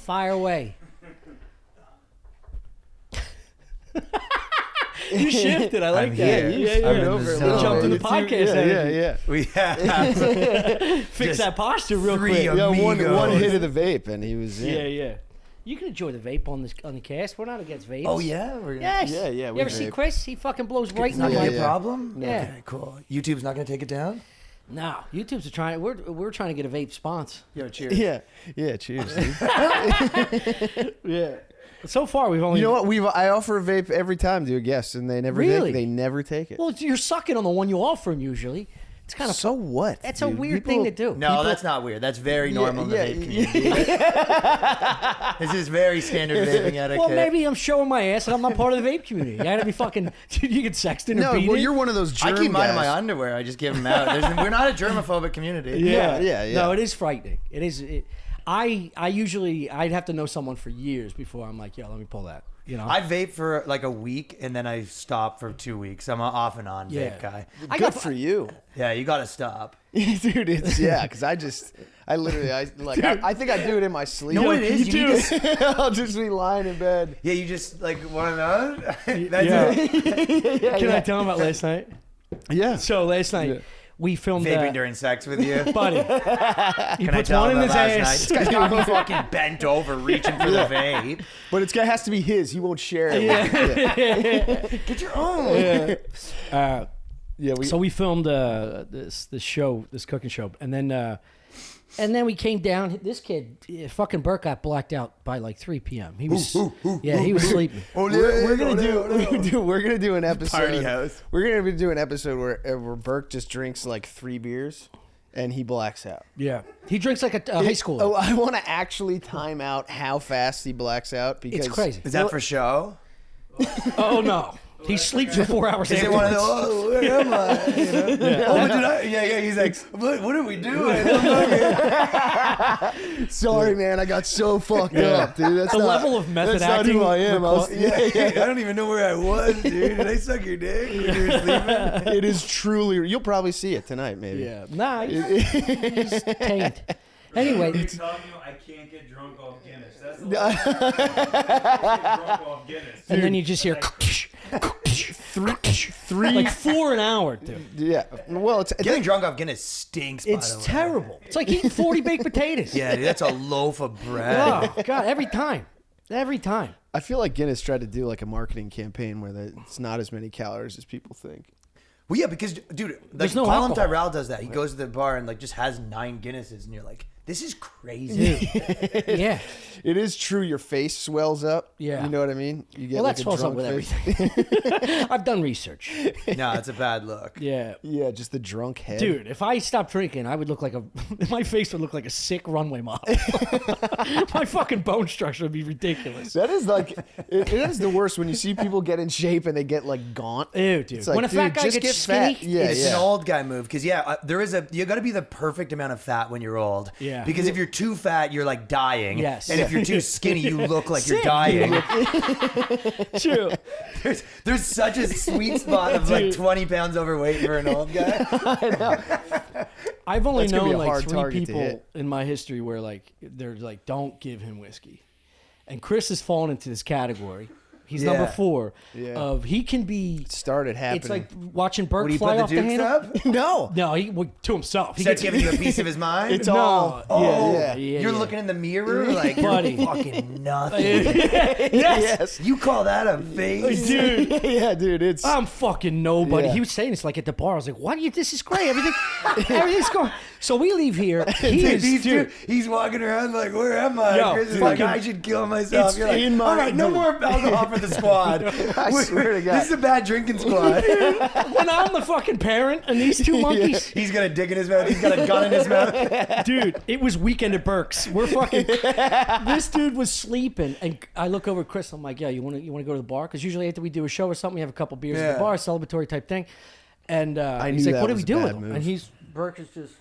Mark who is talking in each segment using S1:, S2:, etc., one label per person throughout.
S1: Fire away. You shifted. I like that.
S2: Yeah.
S1: We jumped in the podcast.
S3: Yeah.
S2: We have
S1: Fix that posture real quick.
S3: Yeah, one hit of the vape and he was in.
S1: Yeah. You can enjoy the vape on the cast. We're not against vapes.
S2: Oh yeah.
S1: Yes.
S3: Yeah.
S1: You ever see Chris? He fucking blows right in the
S2: Not gonna
S1: mic.
S2: be a problem.
S1: Yeah.
S2: Okay, cool. YouTube's not gonna take it down.
S1: No, YouTube's are trying. We're trying to get a vape sponsor.
S2: Yo, cheers.
S3: Yeah. Cheers, dude.
S1: Yeah. So far, we've only.
S3: You know what? I offer a vape every time to a guest, and they never
S1: Really?
S3: they never take it.
S1: Well, you're sucking on the one you offer them usually. It's kind of.
S3: So what?
S1: That's
S3: dude?
S1: a weird thing to do.
S2: No, that's not weird. That's very normal in the vape community. This is very standard vaping etiquette.
S1: Well, maybe I'm showing my ass and I'm not part of the vape community. I gotta be fucking. Dude, you get sexted and
S3: No,
S1: beat
S3: well,
S1: it.
S3: you're one of those germ
S2: I keep mine in
S3: guys.
S2: my underwear. I just give them out. We're not a germophobic community.
S3: Yeah.
S1: No, it is frightening. It is. I'd have to know someone for years before I'm like, yo, let me pull that. You know,
S2: I vape for like a week and then I stop for 2 weeks. I'm an off and on vape guy.
S3: Good for you.
S2: Yeah, you gotta stop.
S3: Dude, it's because I think I do it in my sleep.
S2: You know what it is? You need to,
S3: I'll just be lying in bed.
S2: yeah, you just like one of those. That's
S1: Yeah.
S2: it.
S1: Can I tell them about last night?
S3: Yeah.
S1: So last night we filmed
S2: Vaping during sex with you.
S1: buddy. He
S2: Can I
S1: puts
S2: tell
S1: one in
S2: them
S1: his
S2: last night?
S1: ass.
S2: This guy's got me fucking bent over reaching for the vape.
S3: But it has to be his. He won't share it.
S2: Get your own.
S1: So we filmed this cooking show, and then we came down. This kid, fucking Bert, got blacked out by like 3 p.m. He was he was sleeping.
S3: We're gonna do an episode.
S2: Party house.
S3: We're gonna do an episode where Burke just drinks like 3 beers and he blacks out.
S1: Yeah, he drinks like a high schooler.
S3: Oh, I want to actually time out how fast he blacks out because
S1: It's crazy.
S2: Is that for show?
S1: Oh no. He sleeps for 4 hours.
S2: Is it one of those? Oh, where am I? You know? Oh, did I? Yeah. He's like, what are we doing?
S3: Sorry, man, I got so fucked up, dude. That's
S1: The
S3: not,
S1: level of method
S3: that's
S1: acting.
S3: not who I am.
S2: I don't even know where I was, dude. Did I suck your dick when you were sleeping?
S3: It is truly. You'll probably see it tonight, maybe.
S1: Yeah. Nah, he's tamed. Anyway,
S4: I can't get drunk off Guinness. That's the last time I can't get drunk off Guinness.
S1: and then you just hear three, like 4 an hour, dude.
S3: Yeah. Well, it's
S2: Getting drunk off Guinness stinks. By
S1: It's
S2: the way.
S1: terrible. It's like eating 40 baked potatoes.
S2: Yeah, dude, that's a loaf of bread.
S1: Oh God, every time.
S3: I feel like Guinness tried to do like a marketing campaign where it's not as many calories as people think.
S2: Well, yeah, because dude, like
S1: There's no
S2: Colin
S1: alcohol.
S2: Tyrell does that. He goes to the bar and like just has 9 Guinnesses, and you're like, this is crazy.
S1: Yeah.
S3: It is true. Your face swells up.
S1: Yeah.
S3: You know what I mean? You get
S1: Well,
S3: like
S1: that
S3: a
S1: swells up
S3: drunk
S1: with
S3: face.
S1: everything. I've done research.
S2: No, it's a bad look.
S1: Yeah.
S3: Yeah, just the drunk head.
S1: Dude, if I stopped drinking, I would look like my face would look like a sick runway model. My fucking bone structure would be ridiculous.
S3: That is like, it is the worst when you see people get in shape and they get like gaunt.
S1: Ew, dude.
S3: It's like,
S1: When a fat
S3: dude,
S1: guy
S3: just
S1: gets
S3: get
S1: skinny,
S3: fat. Yeah,
S2: It's
S3: yeah.
S2: an old guy move because you got to be the perfect amount of fat when you're old.
S1: Yeah.
S2: Because if you're too fat, you're like dying.
S1: Yes.
S2: And if you're too skinny, you look like you're
S1: Sick.
S2: dying.
S1: True.
S2: There's such a sweet spot of like 20 pounds overweight for an old guy.
S1: I've only
S3: That's gonna be
S1: known
S3: a
S1: like
S3: hard
S1: 3
S3: target to
S1: people
S3: hit.
S1: in my history where like they're like, don't give him whiskey. And Chris has fallen into this category. He's
S2: Yeah.
S1: number 4
S3: Yeah.
S1: of he can be.
S3: Started happening.
S1: It's like watching Burke
S2: Would he
S1: fly
S2: put
S1: off
S2: the
S1: the
S2: dukes
S1: handle.
S2: up?
S3: no.
S1: No, he to himself. He
S2: Starts
S1: gets
S2: giving you a piece of his mind?
S3: It's
S1: no,
S3: all.
S2: Oh,
S3: yeah.
S2: You're looking in the mirror like
S1: Buddy.
S2: you're fucking nothing.
S1: Yes.
S2: You call that a face?
S1: Dude,
S3: Yeah, dude. It's.
S1: I'm fucking nobody.
S3: Yeah.
S1: He was saying this like at the bar. I was like, "What? This is great. Everything's going." So we leave here. He is, dude.
S2: He's walking around like, where am I?
S1: Yo,
S2: Chris is like,
S1: fucking-
S2: I should kill myself.
S3: It's
S2: You're like,
S3: in my-
S2: all right, no more alcohol for the squad.
S3: I swear to God.
S2: This is a bad drinking squad.
S1: When I'm the fucking parent and these 2 monkeys,
S2: He's got a dick in his mouth. He's got a gun in his mouth.
S1: dude, it was weekend at Burke's. We're fucking. This dude was sleeping, and I look over at Chris. I'm like, "Yeah, you want to go to the bar? Because usually after we do a show or something, we have a couple beers at
S2: Yeah.
S1: the bar, celebratory type thing." And
S3: knew
S1: he's like,
S3: that
S1: "What are
S3: was
S1: we
S3: a
S1: doing?"
S3: bad move.
S1: And Burke is just.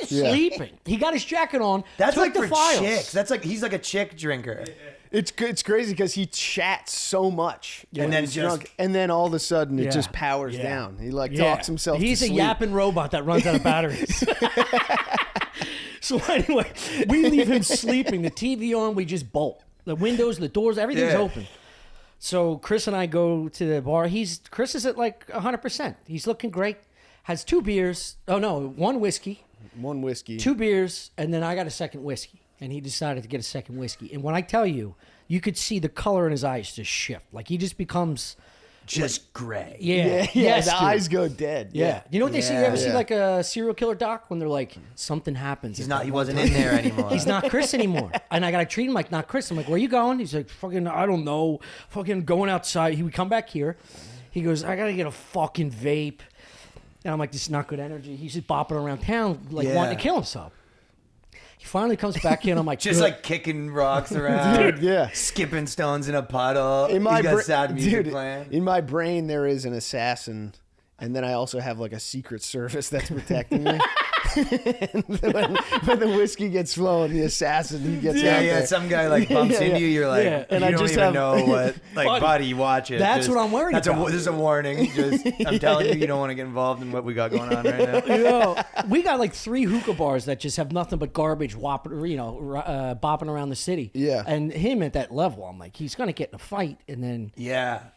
S3: Yeah.
S1: Sleeping. He got his jacket on.
S2: That's
S1: took
S2: like
S1: the
S2: for
S1: files.
S2: chicks. That's like, he's like a chick drinker.
S3: It's crazy because he chats so much,
S2: And then
S3: he's
S2: just-
S3: drunk, and then all of a sudden it
S1: Yeah.
S3: just powers
S1: Yeah.
S3: down. He like
S1: Yeah.
S3: talks himself.
S1: He's
S3: to
S1: a
S3: sleep.
S1: yapping robot that runs out of batteries. So anyway, we leave him sleeping. The TV on. We just bolt. The windows, the doors, everything's open. So Chris and I go to the bar. Chris is at like 100%. He's looking great. Has 2 beers. Oh no, 1 whiskey.
S3: 1 whiskey.
S1: 2 beers, and then I got a second whiskey. And he decided to get a second whiskey. And when I tell you, you could see the color in his eyes just shift. Like he just becomes
S2: just gray.
S1: Yeah.
S3: Yes, the eyes go dead.
S1: Yeah. You know what they say? You ever see like a serial killer doc when they're like, something happens.
S2: He wasn't in there anymore.
S1: He's not Chris anymore. And I got to treat him like not Chris. I'm like, where you going? He's like, fucking, I don't know. Fucking going outside. He would come back here. He goes, I got to get a fucking vape. And I'm like, this is not good energy. He's just bopping around town like wanting to kill himself. He finally comes back in. I'm like,
S2: just like kicking rocks around,
S3: dude,
S2: skipping stones in a puddle.
S3: In my
S2: He's got sad music playing.
S3: In my brain, there is an assassin, and then I also have like a secret service that's protecting me. And when the whiskey gets flowing, the assassin he gets out there.
S2: Some guy like bumps into you. You're like, and you don't even know what. Like, buddy, watch it.
S1: That's what I'm worried about.
S2: This is a warning. I'm telling you, you don't want to get involved in what we got going on right now.
S1: We got like 3 hookah bars that just have nothing but garbage bopping around the city.
S3: Yeah.
S1: And him at that level, I'm like, he's gonna get in a fight, and then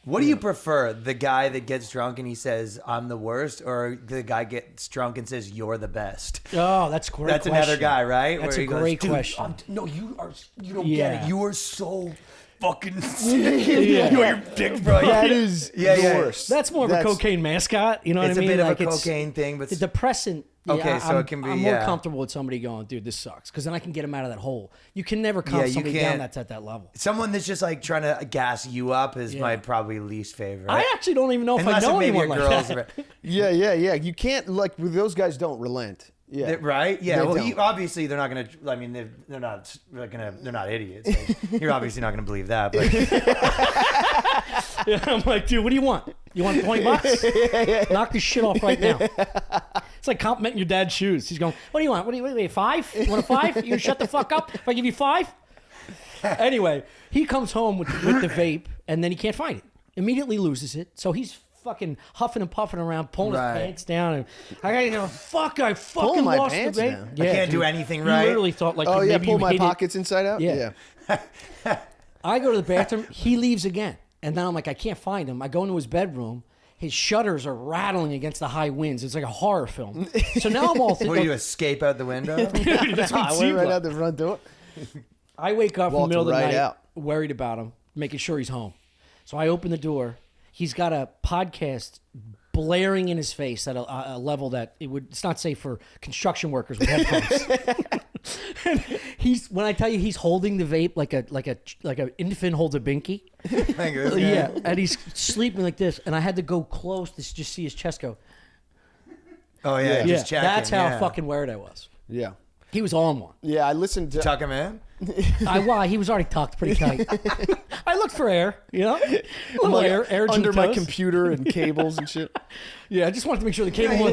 S2: What do you prefer? The guy that gets drunk and he says, "I'm the worst," or the guy gets drunk and says, "You're the best"?
S1: Oh, that's great.
S2: That's another guy, right?
S1: That's a great question.
S2: No, you don't get it. You are so fucking sick.
S1: Yeah.
S2: You're your dick, bro.
S3: That is the worst.
S1: That's more of a cocaine mascot. You know what I mean?
S2: It's a bit of a cocaine thing, but
S1: the depressant.
S2: Okay, so it can be.
S1: I'm more comfortable with somebody going, dude, this sucks, because then I can get him out of that hole. You can never calm somebody down that's at that level.
S2: Someone that's just like trying to gas you up is my probably least favorite.
S1: I actually don't even know if I know anyone like that.
S3: Yeah. You can't, like, those guys don't relent. Yeah.
S2: Right? Yeah. Well, obviously they're not going to. I mean, they're not idiots. Like, you're obviously not going to believe that. But
S1: yeah, I'm like, dude, what do you want? You want $20? Knock this shit off right now. It's like complimenting your dad's shoes. He's going, what do you want? What do you wait, 5? You want a 5? You shut the fuck up if I give you 5? Anyway, he comes home with the vape, and then he can't find it. Immediately loses it. So he's fucking huffing and puffing around, pulling his pants down, and I fucking lost the vape.
S3: Down.
S2: I can't do anything right.
S1: You literally thought like,
S3: pull my pockets inside out.
S1: Yeah. I go to the bathroom. He leaves again, and then I'm like, I can't find him. I go into his bedroom. His shutters are rattling against the high winds. It's like a horror film. So now I'm all thinking,
S2: what do you escape out the window?
S1: That's what
S3: I went right out the front door.
S1: I wake up in the middle of the night, worried about him, making sure he's home. So I open the door. He's got a podcast blaring in his face at a level that it's not safe for construction workers with headphones. When I tell you he's holding the vape like an infant holds a binky. Yeah, and he's sleeping like this, and I had to go close to just see his chest go.
S2: Oh yeah, just checking.
S1: That's how fucking weird I was.
S3: Yeah.
S1: He was on one.
S3: Yeah, I listened to...
S2: Tuck him in?
S1: He was already tucked pretty tight. I looked for air, you know? Air
S3: under my computer and cables and shit.
S1: Yeah, I just wanted to make sure the cable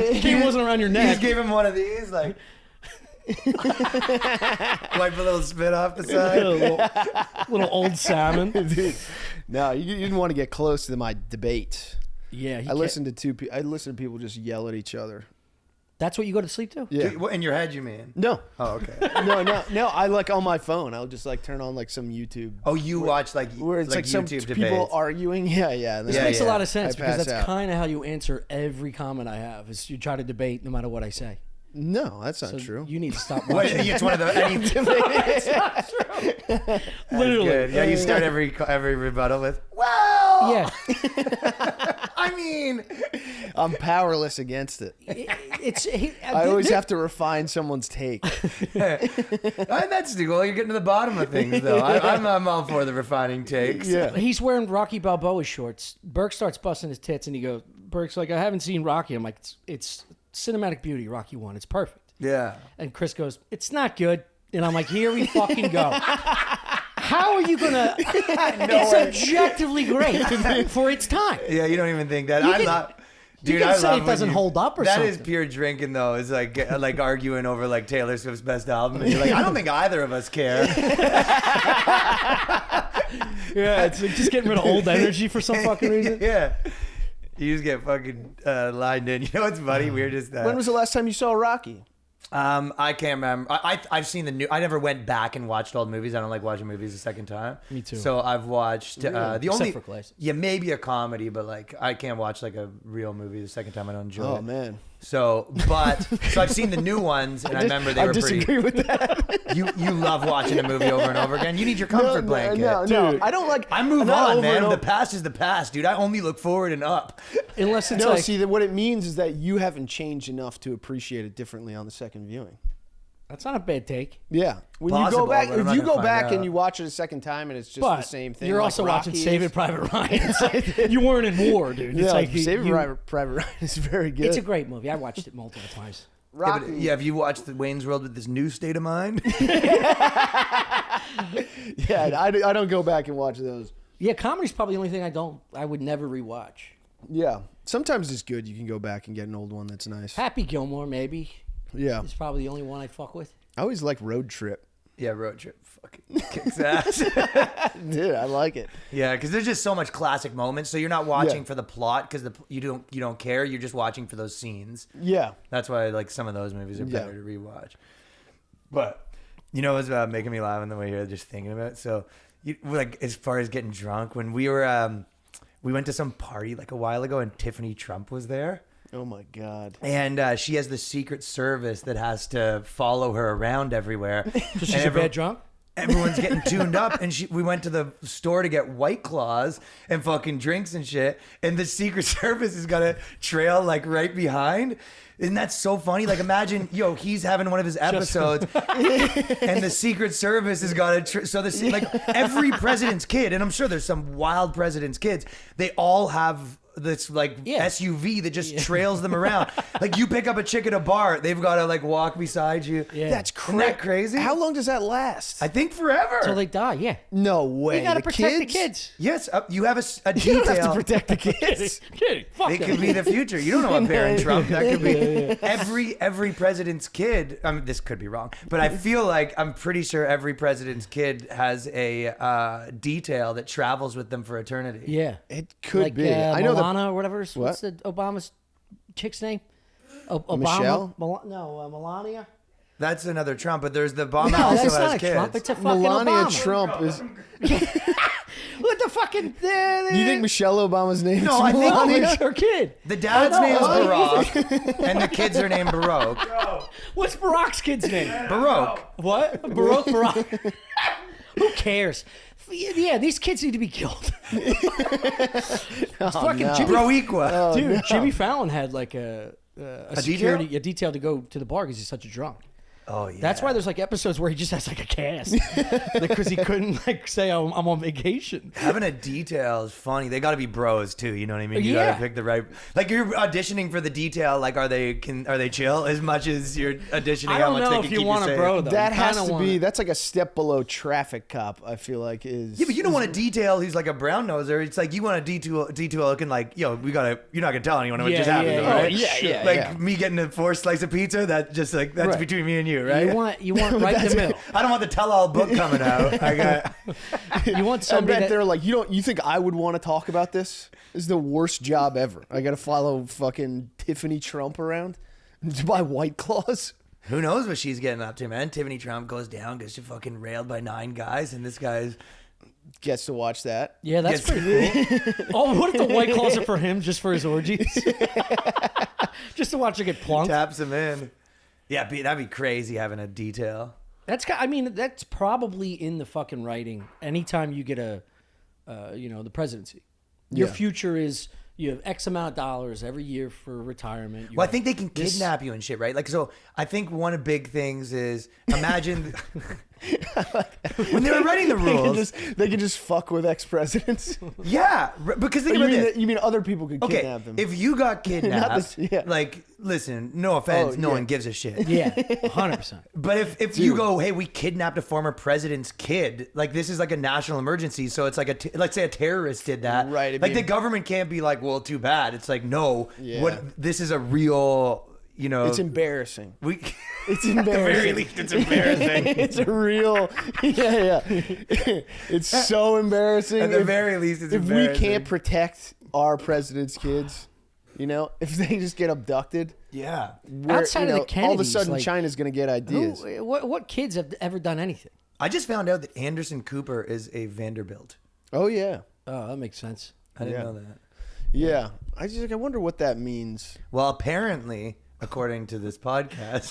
S1: wasn't around your neck.
S2: You just gave him one of these, like... wipe a little spit off the side.
S1: little old salmon.
S3: Dude, no, you didn't want to get close to my debate.
S1: Yeah,
S3: I listened to people just yell at each other.
S1: That's what you go to sleep to?
S3: Yeah.
S2: In your head, you mean?
S3: No.
S2: Oh, okay.
S3: No. I like on my phone. I'll just like turn on like some YouTube.
S2: Oh, you watch like
S3: where it's like some
S2: YouTube
S3: people
S2: debates.
S3: arguing. Yeah.
S1: This makes a lot of sense because that's kind of how you answer every comment I have. Is you try to debate no matter what I say.
S3: No, that's not true.
S1: You need to stop watching.
S2: It's one of the.
S1: It's not true. Literally.
S2: Yeah, you start every rebuttal with,
S1: well. Yeah.
S2: I mean,
S3: I'm powerless against it. I always have to refine someone's take.
S2: That's cool. You're getting to the bottom of things, though. I'm all for the refining takes.
S3: Yeah.
S1: He's wearing Rocky Balboa shorts. Burke starts busting his tits, and he goes, Burke's like, I haven't seen Rocky. I'm like, it's cinematic beauty, Rocky 1. It's perfect.
S2: Yeah.
S1: And Chris goes, it's not good. And I'm like, here we fucking go. How are you going to... It's objectively great for its time.
S2: Yeah, you don't even think that.
S1: Dude, you can say it doesn't hold up or something.
S2: That is pure drinking, though. It's like arguing over like Taylor Swift's best album. And you're like, I don't think either of us care.
S1: Yeah, it's like just getting rid of old energy for some fucking reason.
S2: Yeah. You just get fucking lined in. You know what's funny? We're just...
S3: When was the last time you saw Rocky?
S2: I can't remember. I've seen the new. I never went back and watched old movies. I don't like watching movies a second time.
S1: Me too.
S2: So I've watched the only
S1: Except for Clays.
S2: yeah, maybe a comedy, but like I can't watch like a real movie the second time. I don't enjoy
S3: Oh
S2: it.
S3: man,
S2: So I've seen the new ones, and I remember they were
S3: disagree
S2: pretty.
S3: with that.
S2: You love watching a movie over and over again. You need your comfort blanket.
S3: No, I don't like.
S2: I move
S3: not
S2: on,
S3: over
S2: man.
S3: and
S2: The
S3: over-
S2: past is the past, dude. I only look forward and up.
S1: Unless it's
S3: No,
S1: like,
S3: see, what it means is that you haven't changed enough to appreciate it differently on the second viewing.
S1: that's not a bad take.
S3: Yeah, when you
S2: Possible,
S3: go back,
S2: but I'm
S3: if
S2: not
S3: you
S2: gonna
S3: go
S2: find
S3: back
S2: out.
S3: and you watch it a second time and it's just
S1: But
S3: the same thing.
S1: you're
S3: like
S1: also watching
S3: Rocky is.
S1: Saving Private Ryan. It's like, you weren't in war, dude. It's
S3: Yeah,
S1: like
S3: Saving
S1: you-
S3: Private Ryan is very good.
S1: It's a great movie. I watched it multiple times.
S3: Rocky.
S2: Yeah, have you watched the Wayne's World with this new state of mind?
S3: Yeah, I don't go back and watch those.
S1: Yeah, comedy's probably the only thing I would never rewatch.
S3: Yeah, sometimes it's good. You can go back and get an old one that's nice.
S1: Happy Gilmore, maybe.
S3: Yeah,
S1: It's probably the only one I fuck with.
S3: I always like Road Trip.
S2: Yeah, Road Trip fucking kicks ass.
S3: Dude, I like it.
S2: Yeah, because there's just so much classic moments. So you're not watching
S3: Yeah.
S2: for the plot because you don't care. You're just watching for those scenes.
S3: Yeah,
S2: That's why like some of those movies are
S3: Yeah.
S2: better to rewatch. But you know what's making me laugh in the way you're just thinking about it? So like as far as getting drunk, when we were we went to some party like a while ago and Tiffany Trump was there.
S3: oh my god.
S2: And she has the Secret Service that has to follow her around everywhere.
S1: So she's a bad drunk?
S2: Everyone's getting tuned up, and we went to the store to get White Claws and fucking drinks and shit. And the Secret Service has got a trail like right behind. Isn't that so funny? Like imagine, he's having one of his episodes, and the Secret Service has got a. So like every president's kid, and I'm sure there's some wild president's kids. They all have this like SUV that just trails them around. Like you pick up a chick at a bar, they've got to like walk beside you.
S1: Yeah.
S3: That's
S2: Isn't that crazy?
S3: How long does that last?
S2: I think forever.
S1: Till they die, yeah.
S3: No way.
S1: You gotta
S3: The
S1: protect the kids.
S2: Yes, you have a
S3: You don't have to
S2: detail.
S3: protect the kids.
S1: Kidding. Fuck
S2: It
S1: them.
S2: could be the future. You don't know what parent Trump. That could be every president's kid. I mean, this could be wrong, but I feel like I'm pretty sure every president's kid has a detail that travels with them for eternity.
S1: Yeah.
S3: It could
S1: like,
S3: be. I know
S1: Milana or whatever.
S3: What?
S1: What's the Obama's chick's name? Obama?
S3: Michelle?
S1: Melania?
S2: That's another Trump, but there's the Obama
S1: No,
S2: also
S1: that's
S2: has
S1: not a
S2: kids.
S1: Trump. It's a fucking
S3: Melania
S1: Obama.
S3: Trump is.
S1: What the fucking...
S3: Do you think Michelle Obama's name
S2: No,
S3: is
S2: I think
S3: Melania?
S1: It's her kid.
S2: The dad's
S1: Oh, no,
S2: name is
S1: oh,
S2: Barack, and the kids are named Baroque.
S1: What's Barack's kid's name?
S2: Baroque.
S1: What? Barack. Who cares? Yeah, these kids need to be killed. It's fucking
S3: no.
S1: Jimmy,
S2: Broequa.
S1: dude. Jimmy Fallon had like a security
S2: detail?
S1: a detail to go to the bar because he's such a drunk.
S2: Oh yeah.
S1: That's why there's like episodes where he just has like a cast because he couldn't like say I'm on vacation.
S2: Having a detail is funny. They got to be bros too. You know what I mean? You
S1: Yeah.
S2: got to pick the right. Like you're auditioning for the detail. Like are they chill as much as you're auditioning?
S1: I
S2: how
S1: don't
S2: much
S1: know
S2: they
S1: if
S2: can
S1: you
S2: keep
S1: want a
S2: safe?
S1: bro though.
S3: That
S1: You
S3: has
S1: kinda
S3: to
S1: wanna-
S3: be. That's like a step below traffic cop. I feel like is.
S2: Yeah, but you don't want a detail who's like a brown noser. It's like you want a detail looking like we gotta. You're not gonna tell anyone what
S1: Yeah,
S2: just happened.
S1: yeah,
S2: right?
S1: yeah, yeah,
S2: Like
S3: yeah.
S2: me getting a 4 slice of pizza. That just like that's
S3: Right.
S2: between me and you, right?
S1: You want right in the middle.
S2: I don't want the tell-all book coming out. I got.
S1: You want
S3: I
S1: somebody
S3: bet
S1: that,
S3: they're like, you think I would want to talk about this? This is the worst job ever. I got to follow fucking Tiffany Trump around to buy White Claws.
S2: Who knows what she's getting up to, man? Tiffany Trump goes down, gets fucking railed by 9 guys, and this guy's.
S3: Gets to watch that.
S1: Yeah, that's
S2: Gets-
S1: pretty cool. Oh, what if the White Claws are for him just for his orgies? Just to watch her get plunked.
S2: Taps him in. Yeah, that'd be crazy having a detail.
S1: That's probably in the fucking writing. Anytime you get the presidency, your
S3: Yeah.
S1: future is you have X amount of dollars every year for retirement. You
S2: Well, I
S1: have
S2: think they can
S1: this-
S2: kidnap you and shit, right? Like, so I think one of the big things is imagine when they were writing the rules.
S3: They can just fuck with ex-presidents.
S2: Yeah, because think
S3: you,
S2: about
S3: mean
S2: this.
S3: you mean other people could
S2: Okay,
S3: kidnap them?
S2: if you got kidnapped,
S3: this- yeah.
S2: like, listen, no offense,
S3: Oh,
S2: no
S3: yeah.
S2: one gives a shit.
S1: Yeah, 100%.
S2: But if you go, hey, we kidnapped a former president's kid, like this is like a national emergency, so it's like let's say a terrorist did that,
S3: Right, it'd
S2: Like
S3: be-
S2: the government can't be like, well, too bad. It's like, no,
S3: Yeah.
S2: this is a real,
S3: it's embarrassing.
S2: we.
S3: It's
S2: At the very
S3: embarrassing.
S2: least, it's embarrassing.
S3: It's a real, yeah. It's so embarrassing.
S2: At the very least, it's
S3: if we
S2: embarrassing.
S3: can't protect our president's kids, You know, if they just get abducted,
S2: Yeah.
S1: Outside of the Kennedys,
S3: all of a sudden
S1: like,
S3: China's going to get ideas.
S1: What kids have ever done anything?
S2: I just found out that Anderson Cooper is a Vanderbilt.
S3: Oh yeah,
S1: Oh, that makes sense.
S2: I didn't know that.
S3: yeah. I wonder what that means.
S2: Well, apparently, according to this podcast,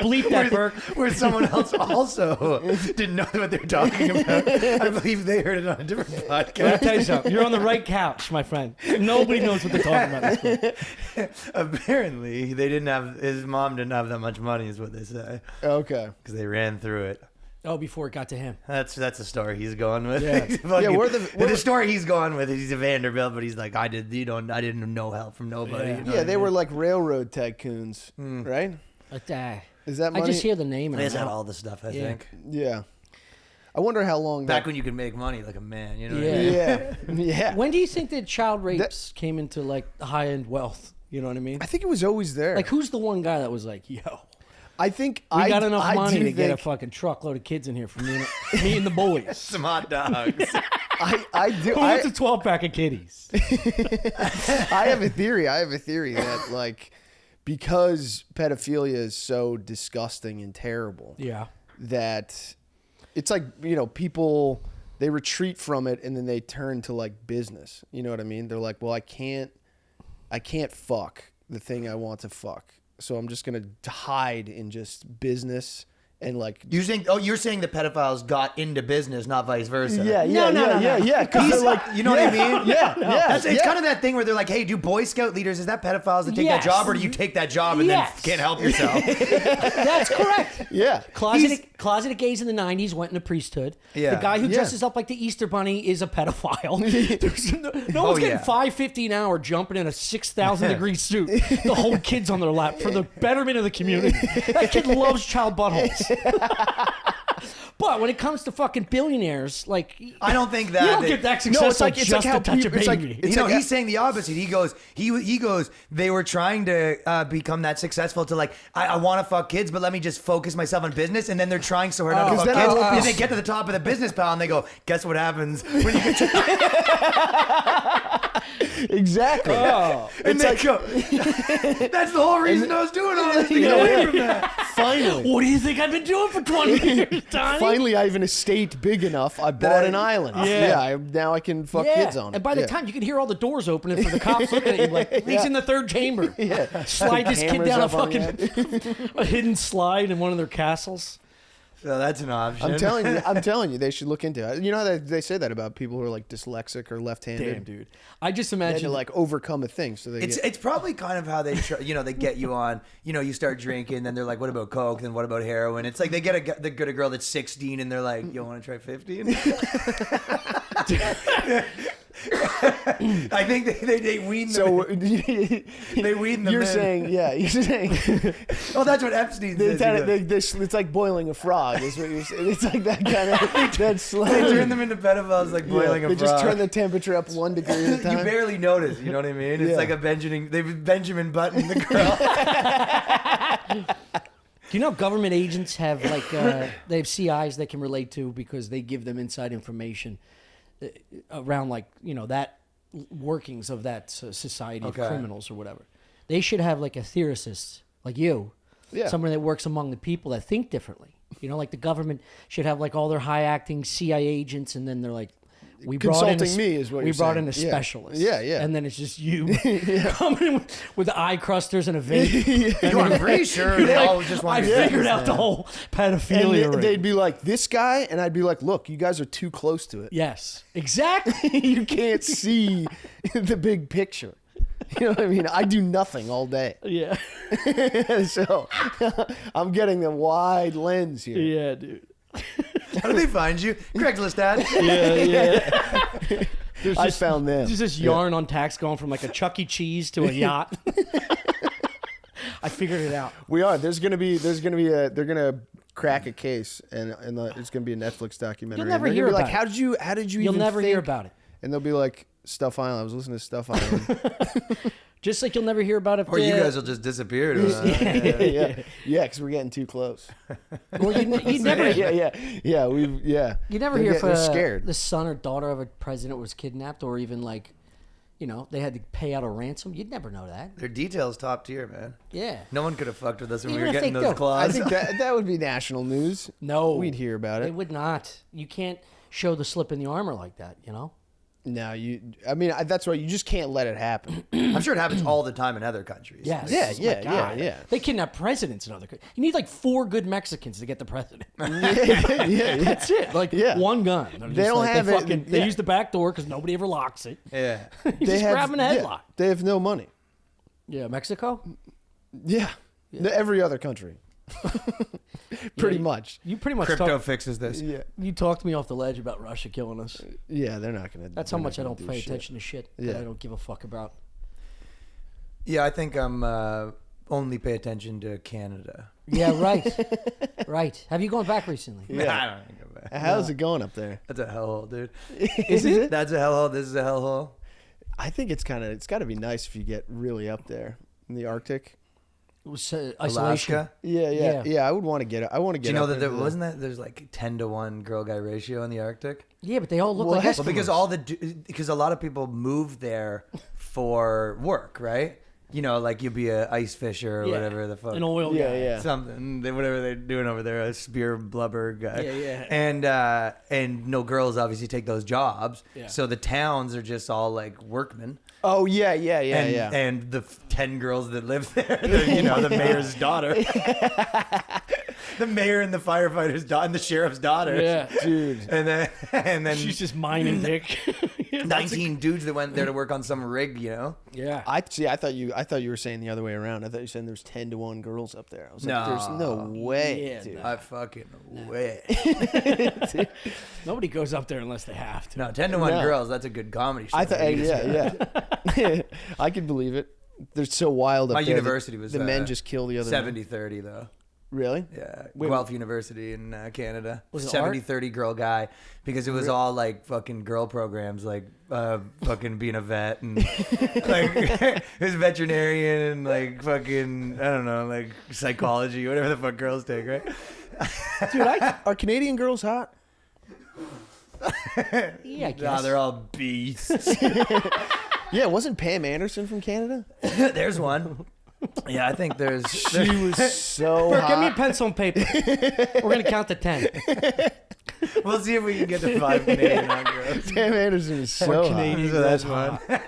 S1: Bleep that, Burke.
S2: where someone else also didn't know what they were talking about. I believe they heard it on a different
S1: Let me
S2: podcast.
S1: tell you something. You're on the right couch, my friend. Nobody knows what they're talking about. at this point.
S2: Apparently, his mom didn't have that much money, is what they say,
S3: Okay.
S2: because they ran through it.
S1: Oh, before it got to him.
S2: That's the story he's going with.
S1: Yeah.
S2: The story he's going with is he's a Vanderbilt, but he's like, I didn't know help from nobody.
S1: Yeah.
S2: You know
S3: Yeah,
S2: what
S3: they
S2: I
S3: were
S2: mean?
S3: like railroad tycoons, right?
S1: But,
S3: Is that
S1: I
S3: money?
S1: just hear the name and
S2: They
S1: I'm
S2: had
S1: out.
S2: all the stuff. I
S1: Yeah.
S2: think
S3: Yeah. I wonder how long.
S2: back when you could make money like a man. You know. What I
S1: Yeah.
S2: mean?
S3: Yeah. Yeah.
S1: When do you think that child rapes came into like high end wealth? You know what I mean?
S3: I think it was always there.
S1: Like, who's the one guy that was like, yo,
S3: I think
S1: we got enough
S3: I
S1: money
S3: do
S1: to get a
S3: think-
S1: fucking truckload of kids in here for me and the boys.
S2: Some hot dogs.
S3: I do.
S1: Who wants a 12 pack of kitties?
S3: I have a theory. That like because pedophilia is so disgusting and terrible
S1: Yeah.
S3: that it's like, you know, people they retreat from it and then they turn to like business. You know what I mean? They're like, well, I can't fuck the thing I want to fuck. So I'm just going to hide in just business and like
S2: You're saying the pedophiles got into business, not vice versa.
S1: No.
S3: Because they're like,
S2: You know what I mean?
S3: yeah, yeah.
S2: It's kind of that thing where they're like, hey, do Boy Scout leaders, is that pedophiles that take that
S1: Yes.
S2: job, or do you take that job and
S1: Yes.
S2: then can't help yourself?
S1: That's correct.
S3: Yeah.
S1: Closeted gays in the 90s went into priesthood.
S2: Yeah.
S1: The guy who
S3: Yeah.
S1: dresses up like the Easter Bunny is a pedophile. no one's getting
S2: yeah.
S1: $5.50 an hour jumping in a 6,000 degree suit. The whole kid's on their lap for the betterment of the community. That kid loves child buttholes. But when it comes to fucking billionaires, like
S2: I don't think that
S1: you don't
S2: they-
S1: get that
S3: No,
S1: successful
S3: it's like
S1: just
S3: how
S1: to touch a
S3: people- it's like-
S1: baby.
S3: it's
S2: You know,
S3: like-
S2: he's saying the opposite. He goes, they were trying to become that successful to like, I want to fuck kids, but let me just focus myself on business. And then they're trying so hard not to
S3: 'Cause
S2: fuck
S3: then
S2: kids.
S3: I-
S2: And they get to the top of the business pile and they go, guess what happens when you get to
S3: Exactly.
S2: and they go, that's the whole reason I was doing all this to get away from that.
S3: Finally.
S1: What do you think I've been doing for 20 years, Donnie?
S3: Finally, I have an estate big enough. I bought an island.
S1: Yeah.
S3: Now I can fuck kids on it.
S1: And by the
S3: Yeah.
S1: time you can hear all the doors opening for the cops looking at you, like he's in the third chamber.
S3: Yeah.
S1: Slide this kid
S3: Cameras
S1: down a
S3: up on
S1: fucking a hidden slide in one of their castles.
S2: So that's an option.
S3: I'm telling you, they should look into it. You know how they say that about people who are like dyslexic or left-handed.
S1: Damn, dude. I just
S3: They had
S1: imagine
S3: to like overcome a thing, so they
S2: It's
S3: get,
S2: it's probably kind of how they they get you on, you start drinking, then they're like, what about coke, then what about heroin? It's like they get a girl that's 16 and they're like, you want to try 15? I think they wean them.
S3: so.
S2: They wean them
S3: You're
S2: in.
S3: saying, yeah, you're saying
S2: Oh, that's what Epstein says. He goes,
S3: it's like boiling a frog. Is what you're saying. It's like that kind of that slow.
S2: they turn them into pedophiles like boiling a
S3: They
S2: frog.
S3: just turn the temperature up 1 degree at a time.
S2: You barely notice, you know what I mean? It's
S3: Yeah.
S2: like they've Benjamin Button the girl.
S1: Do you know government agents have like they have CIs they can relate to because they give them inside information around like that workings of that society
S2: Okay.
S1: of criminals or whatever. They should have like a theorist like you,
S3: Yeah.
S1: someone that works among the people that think differently. Like the government should have like all their high acting CIA agents, and then they're like, we brought in
S3: Consulting me is what
S1: we
S3: you're
S1: brought
S3: saying.
S1: in a
S3: Yeah.
S1: specialist.
S3: Yeah, yeah.
S1: And then it's just you coming in with the eye crusters and a vape.
S2: I'm pretty sure they all just
S1: I
S2: want to
S1: figured out the whole
S3: And
S1: pedophilia ring.
S3: they'd be like, this guy, and I'd be like, look, you guys are too close to it.
S1: Yes, exactly.
S3: You can't see the big picture. You know what I mean? I do nothing all day.
S1: Yeah,
S3: So I'm getting the wide lens here.
S1: yeah, dude.
S2: How do they find you? Craigslist ad.
S1: Yeah.
S3: I found them.
S1: There's this yarn on tax going from like a Chuck E. Cheese to a yacht. I figured it out.
S3: We are. They're gonna crack a case, and it's gonna be a Netflix documentary.
S1: You'll never
S3: And they're
S1: hear
S3: gonna be
S1: about
S3: like,
S1: it.
S3: How did you
S1: You'll
S3: even
S1: never hear
S3: think?"
S1: about it.
S3: And they'll be like, Stuff Island. I was listening to Stuff Island.
S1: Just like you'll never hear about it.
S2: Or you guys will just disappear.
S3: yeah, because we're getting too close.
S1: Or you never.
S3: yeah.
S1: You never
S3: They're
S1: hear if
S3: they're scared.
S1: the son or daughter of a president was kidnapped, or even like you know, they had to pay out a ransom. You'd never know that.
S2: Their details top tier, man.
S1: Yeah.
S2: No one could have fucked with us when
S1: Even
S2: we were
S1: if they
S2: getting those
S1: do.
S2: claws.
S3: I think that would be national news.
S1: No.
S3: We'd hear about
S1: They
S3: it.
S1: would not. You can't show the slip in the armor like that, you know?
S3: No, that's right. You just can't let it happen.
S2: I'm sure it happens all the time in other countries.
S1: Yes.
S3: Yeah,
S1: Oh my God.
S3: yeah.
S1: They kidnap presidents in other countries. You need like 4 good Mexicans to get the president.
S3: yeah.
S1: That's it. Like
S3: Yeah.
S1: one gun. They're
S3: They
S1: just
S3: don't
S1: like,
S3: have
S1: they
S3: it-
S1: fucking,
S3: yeah.
S1: They use the back door because nobody ever locks it.
S2: Yeah.
S1: You just grab them in a headlock.
S3: They have no money.
S1: Yeah, Mexico?
S3: Yeah. Every other country. Pretty much.
S1: You pretty much
S2: Crypto
S1: talked,
S2: fixes this.
S3: Yeah.
S1: you talked me off the ledge about Russia killing us.
S3: Yeah, they're not gonna.
S1: That's how much I don't pay attention to shit that
S3: Yeah.
S1: I don't give a fuck about.
S2: Yeah, I think I'm only pay attention to Canada.
S1: Yeah, right. Right. Have you gone back recently?
S3: Yeah.
S2: I don't think I'm back.
S3: How's it going up there?
S2: That's a hellhole, dude.
S3: Is it?
S2: That's a hellhole. This is a hellhole.
S3: I think it's got to be nice if you get really up there in the Arctic.
S1: It was isolation.
S2: Alaska.
S3: Yeah. I would want to get. I want to get.
S2: Do you know
S3: up
S2: that there
S3: into the-
S2: wasn't that there's like 10-to-1 girl guy ratio in the Arctic?
S1: Yeah, but they all look
S3: What?
S1: like
S3: Well,
S2: Well,
S1: Eskimos.
S2: because a lot of people move there for work, right? You know, like you'll be a ice fisher or
S1: Yeah.
S2: whatever the fuck.
S1: An oil
S3: Yeah,
S1: guy.
S3: yeah.
S2: Something, whatever they're doing over there, a spear blubber guy.
S1: Yeah, yeah.
S2: And no girls obviously take those jobs.
S1: Yeah.
S2: So the towns are just all like workmen.
S3: Oh yeah.
S2: And the 10 girls that live there, the mayor's daughter. The mayor and the firefighter's daughter and the sheriff's daughter.
S1: Yeah.
S3: Dude.
S2: And then
S1: She's just mining dick.
S2: 19 dudes that went there to work on some rig,
S1: Yeah.
S3: I thought you were saying the other way around. I thought you were saying there's 10-to-1 girls up there. I was like,
S2: No.
S3: there's no way,
S1: Yeah,
S3: dude.
S2: I fucking way.
S1: Nobody goes up there unless they have to.
S2: No, 10-to-1
S3: No.
S2: girls, that's a good comedy show.
S3: I thought, yeah. I could believe it. They're so wild up
S2: My
S3: there.
S2: university was
S3: the men just kill the other men.
S2: 70-30 though.
S3: Really?
S2: Yeah,
S3: Wait,
S2: Guelph University in Canada.
S1: Was it
S2: 70-30 girl guy because it was all like fucking girl programs, like fucking being a vet and like his veterinarian and like fucking I don't know, like psychology, whatever the fuck girls take, right?
S3: Dude, are Canadian girls hot?
S1: Yeah, I guess.
S2: Nah, they're all beasts.
S3: Yeah, wasn't Pam Anderson from Canada?
S2: There's one. Yeah, I think there's.
S3: She was so
S1: Bert, give me a
S3: hot.
S1: pencil and paper. We're going to count to 10.
S2: We'll see if we can get to 5 Canadian hot girls.
S3: Pam Anderson is so hot.
S1: Canadian
S2: So that's
S1: girls
S2: one.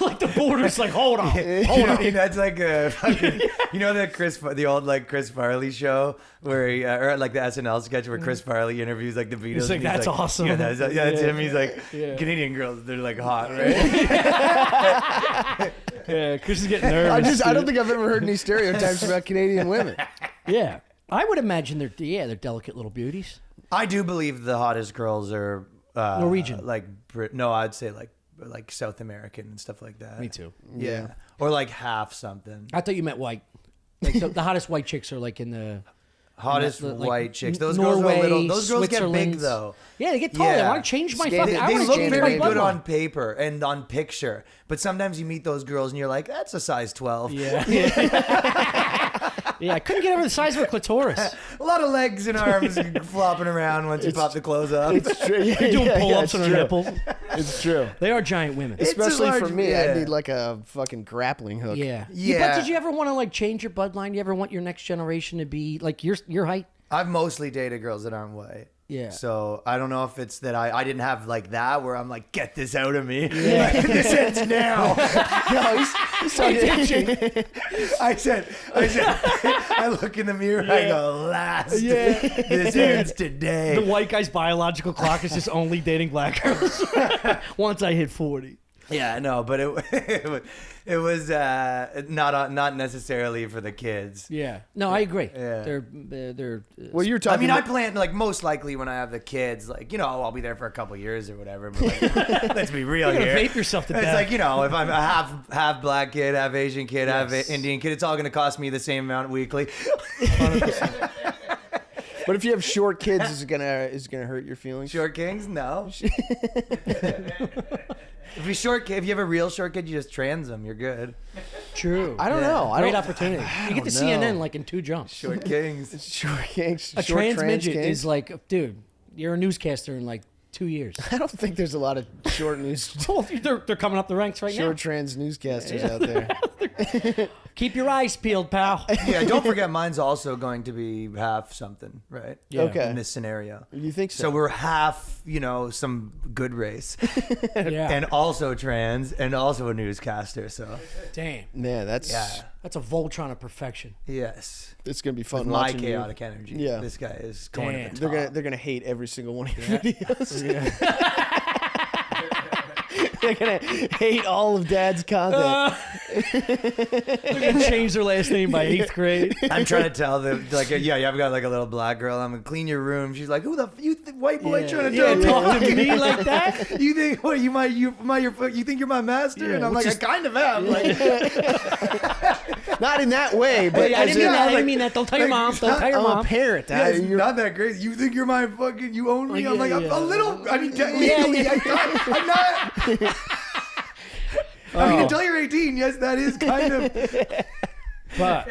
S1: like the border's like, hold on.
S2: Hold on. That's like a fucking, the old like Chris Farley show where he, or like the SNL sketch where Chris Farley interviews like the Beatles.
S1: He's like,
S2: and
S1: "That's awesome."
S2: Yeah, that's him. He's like,
S1: Yeah.
S2: Canadian girls, they're like hot, right?
S1: Yeah, Chris is getting nervous.
S3: I don't think I've ever heard any stereotypes about Canadian women.
S1: Yeah. I would imagine they're delicate little beauties.
S2: I do believe the hottest girls are
S1: Norwegian.
S2: like no, I'd say like South American and stuff like that.
S1: Me too.
S2: Yeah, or like half something.
S1: I thought you meant white. Like the hottest white chicks are like in the
S2: Hottest
S1: like,
S2: white chicks. Those
S1: Norway,
S2: girls are little. Those girls get big
S1: Switzerland.
S2: though.
S1: Yeah, they get taller.
S2: Yeah.
S1: I want to change my
S3: They-
S1: fucking.
S2: They,
S1: I
S2: they
S1: want to
S2: look
S1: change
S2: very
S1: my
S2: good
S1: bloodline.
S2: on paper and on picture, but sometimes you meet those girls and you're like, that's a size 12.
S1: Yeah. Yeah, I couldn't get over the size of her clitoris.
S2: A lot of legs and arms flopping around once you pop the clothes up.
S3: It's true. Yeah,
S1: They're doing
S3: it's
S1: pull-ups on her
S3: true.
S1: nipples.
S3: It's true.
S1: They are giant women.
S2: It's a
S3: Especially for
S2: large-
S3: me,
S2: yeah.
S3: I need like a fucking grappling hook.
S1: Yeah.
S2: Yeah.
S1: But did you ever want to like change your bloodline? You ever want your next generation to be like your height?
S2: I've mostly dated girls that aren't white.
S1: Yeah.
S2: So I don't know if it's that I didn't have like that where I'm like, get this out of me. Yeah. This ends now.
S3: No, he's talking.
S2: I said, I look in the mirror, I go, last.
S1: Yeah.
S2: This ends today.
S1: The white guy's biological clock is just only dating black girls. Once I hit 40.
S2: Yeah, no, but it was not necessarily for the kids.
S1: Yeah. No, I agree.
S2: Yeah.
S1: They're
S3: Well, you're
S2: I
S3: talking.
S2: mean, I plan like most likely when I have the kids, like I'll be there for a couple years or whatever. But like, let's be real
S1: You're
S2: here.
S1: gonna vape yourself to
S2: It's
S1: death.
S2: like if I'm a half black kid, half Asian kid, half Indian kid, it's all going to cost me the same amount weekly.
S3: But if you have short kids, is it gonna hurt your feelings?
S2: Short kings, no. If you have a real short kid, you just trans them. You're good.
S1: True.
S3: I don't know. I
S1: Great
S3: don't.
S1: opportunity. You get to
S3: don't know.
S1: CNN like in 2 jumps.
S2: Short kings.
S3: Short kings.
S1: A
S3: short
S1: trans midget
S3: kings.
S1: is like, dude, you're a newscaster in like 2 years.
S3: I don't think there's a lot of short news,
S1: Oh, they're coming up the ranks right
S3: short trans newscasters out there.
S1: now. Keep your eyes peeled, pal.
S2: Yeah, don't forget mine's also going to be half something, right?
S1: Yeah.
S3: Okay.
S2: In this scenario.
S3: You think so?
S2: So we're half, some good race.
S1: Yeah.
S2: And also trans and also a newscaster. So,
S1: Damn.
S3: Yeah, that's
S1: That's a Voltron of perfection.
S2: yes.
S3: it's gonna be fun
S2: With my
S3: watching you.
S2: chaotic energy.
S3: Yeah.
S2: This guy is going
S1: Damn.
S2: to the top.
S3: They're gonna hate every single one of your videos. They're gonna hate all of Dad's content.
S1: They're going to change their last name by 8th grade.
S2: I'm trying to tell them, yeah, I've got like a little black girl. I'm gonna clean your room. She's like, who the white boy trying to
S1: Talk to me like that?
S2: You think what? You think you're my master?
S1: Yeah,
S2: and I'm
S1: which
S2: like,
S1: is-
S2: I kind of am. Like,
S3: Not in that way, but
S1: I
S3: as
S1: didn't mean
S3: in,
S1: that. I
S2: like-
S1: didn't mean that. Don't tell your mom. Don't tell your
S3: I'm a
S1: mom.
S3: parent.
S2: yeah, it's
S3: You're-
S2: not that crazy. You think you're my fucking? You own me? I'm
S1: Yeah,
S2: like, I'm
S1: yeah.
S2: a little. I mean,
S1: Yeah,
S2: legally,
S1: yeah.
S2: I'm not. I mean, until you're 18, yes, that is kind of.
S1: But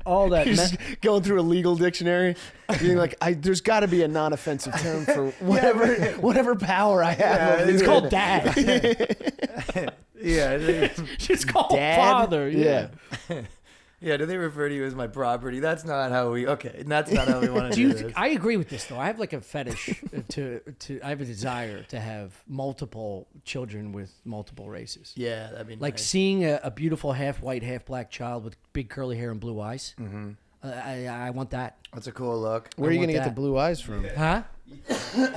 S1: all that.
S3: You're just going through a legal dictionary, being like, there's got to be a non-offensive term for whatever power I have.
S2: Yeah,
S3: over
S1: It's
S3: you.
S1: called dad.
S2: Yeah.
S1: It's called
S3: Dad?
S1: father.
S3: Yeah.
S2: Yeah, do they refer to you as my property? That's not how we. Okay, that's not how we want to
S1: Do
S2: do
S1: you
S2: this.
S1: I agree with this though. I have like a fetish to. I have a desire to have multiple children with multiple races.
S2: Yeah, that'd be
S1: Like
S2: nice.
S1: seeing a beautiful half white, half black child with big curly hair and blue eyes. Mm-hmm. I want that.
S2: That's a cool look.
S3: Where are you
S1: want
S3: gonna get the
S1: that.
S3: blue eyes from?
S1: Huh?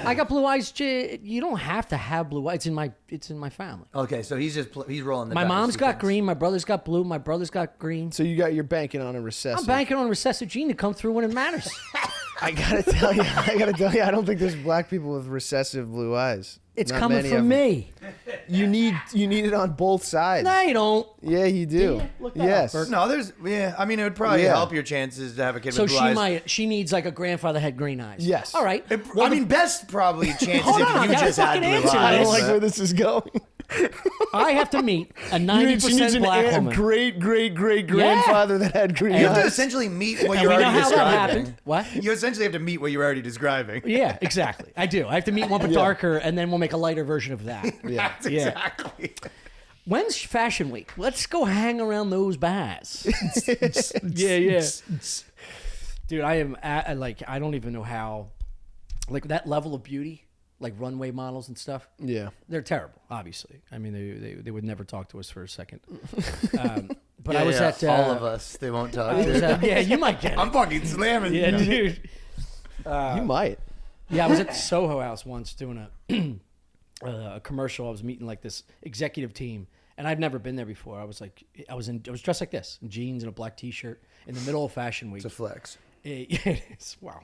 S1: I got blue eyes. You don't have to have blue eyes. It's in my family.
S2: Okay, so he's just he's rolling the
S1: My
S2: dice,
S1: mom's
S2: he
S1: got
S2: thinks.
S1: green. My brother's got blue. My brother's got green.
S3: So you're banking on a recessive.
S1: I'm banking on a recessive gene to come through when it matters.
S3: I gotta tell you, I don't think there's black people with recessive blue eyes.
S1: It's
S3: Not
S1: coming
S3: many
S1: from
S3: of 'em.
S1: me.
S3: You need it on both sides.
S1: No, you don't.
S3: Yeah, you do.
S1: you? Look that up,
S3: Yes.
S1: Bert.
S2: No, I mean, it would probably
S3: Yeah.
S2: help your chances to have a kid
S1: So
S2: with blue eyes.
S1: she needs like a grandfather had green eyes.
S3: Yes.
S1: All right.
S2: I mean, best probably chances
S1: Hold
S2: if
S1: on, I
S2: you
S1: gotta
S2: just had
S1: fucking
S2: blue
S1: answer
S3: I
S2: eyes.
S3: don't
S1: this.
S3: like where this is going.
S1: I have to meet a
S3: She
S1: 90%
S3: needs
S1: black
S3: a
S1: woman.
S3: great grandfather that had green
S2: You have to
S3: eyes.
S2: essentially meet what
S1: And
S2: you're
S1: we know
S2: already
S1: how that
S2: describing.
S1: happened. What?
S2: You essentially have to meet what you're already describing.
S1: Yeah, exactly. I do. I have to meet one but darker, and then we'll make a lighter version of that.
S3: Yeah.
S2: That's exactly.
S1: When's Fashion Week? Let's go hang around those bars. yeah. Dude, I am I don't even know how, like that level of beauty, like runway models and stuff.
S3: Yeah.
S1: They're terrible, obviously. I mean, they would never talk to us for a second. But
S2: Yeah,
S1: I was
S2: yeah,
S1: at
S2: all of us. They won't talk.
S1: I was at, yeah, you might get it.
S2: I'm fucking slamming.
S1: Yeah, dude.
S3: You might.
S1: Yeah, I was at the Soho House once doing a commercial. I was meeting like this executive team, and I'd never been there before. I was dressed like this, in jeans and a black T-shirt, in the middle of Fashion Week.
S2: It's a flex.
S1: It is. Wow.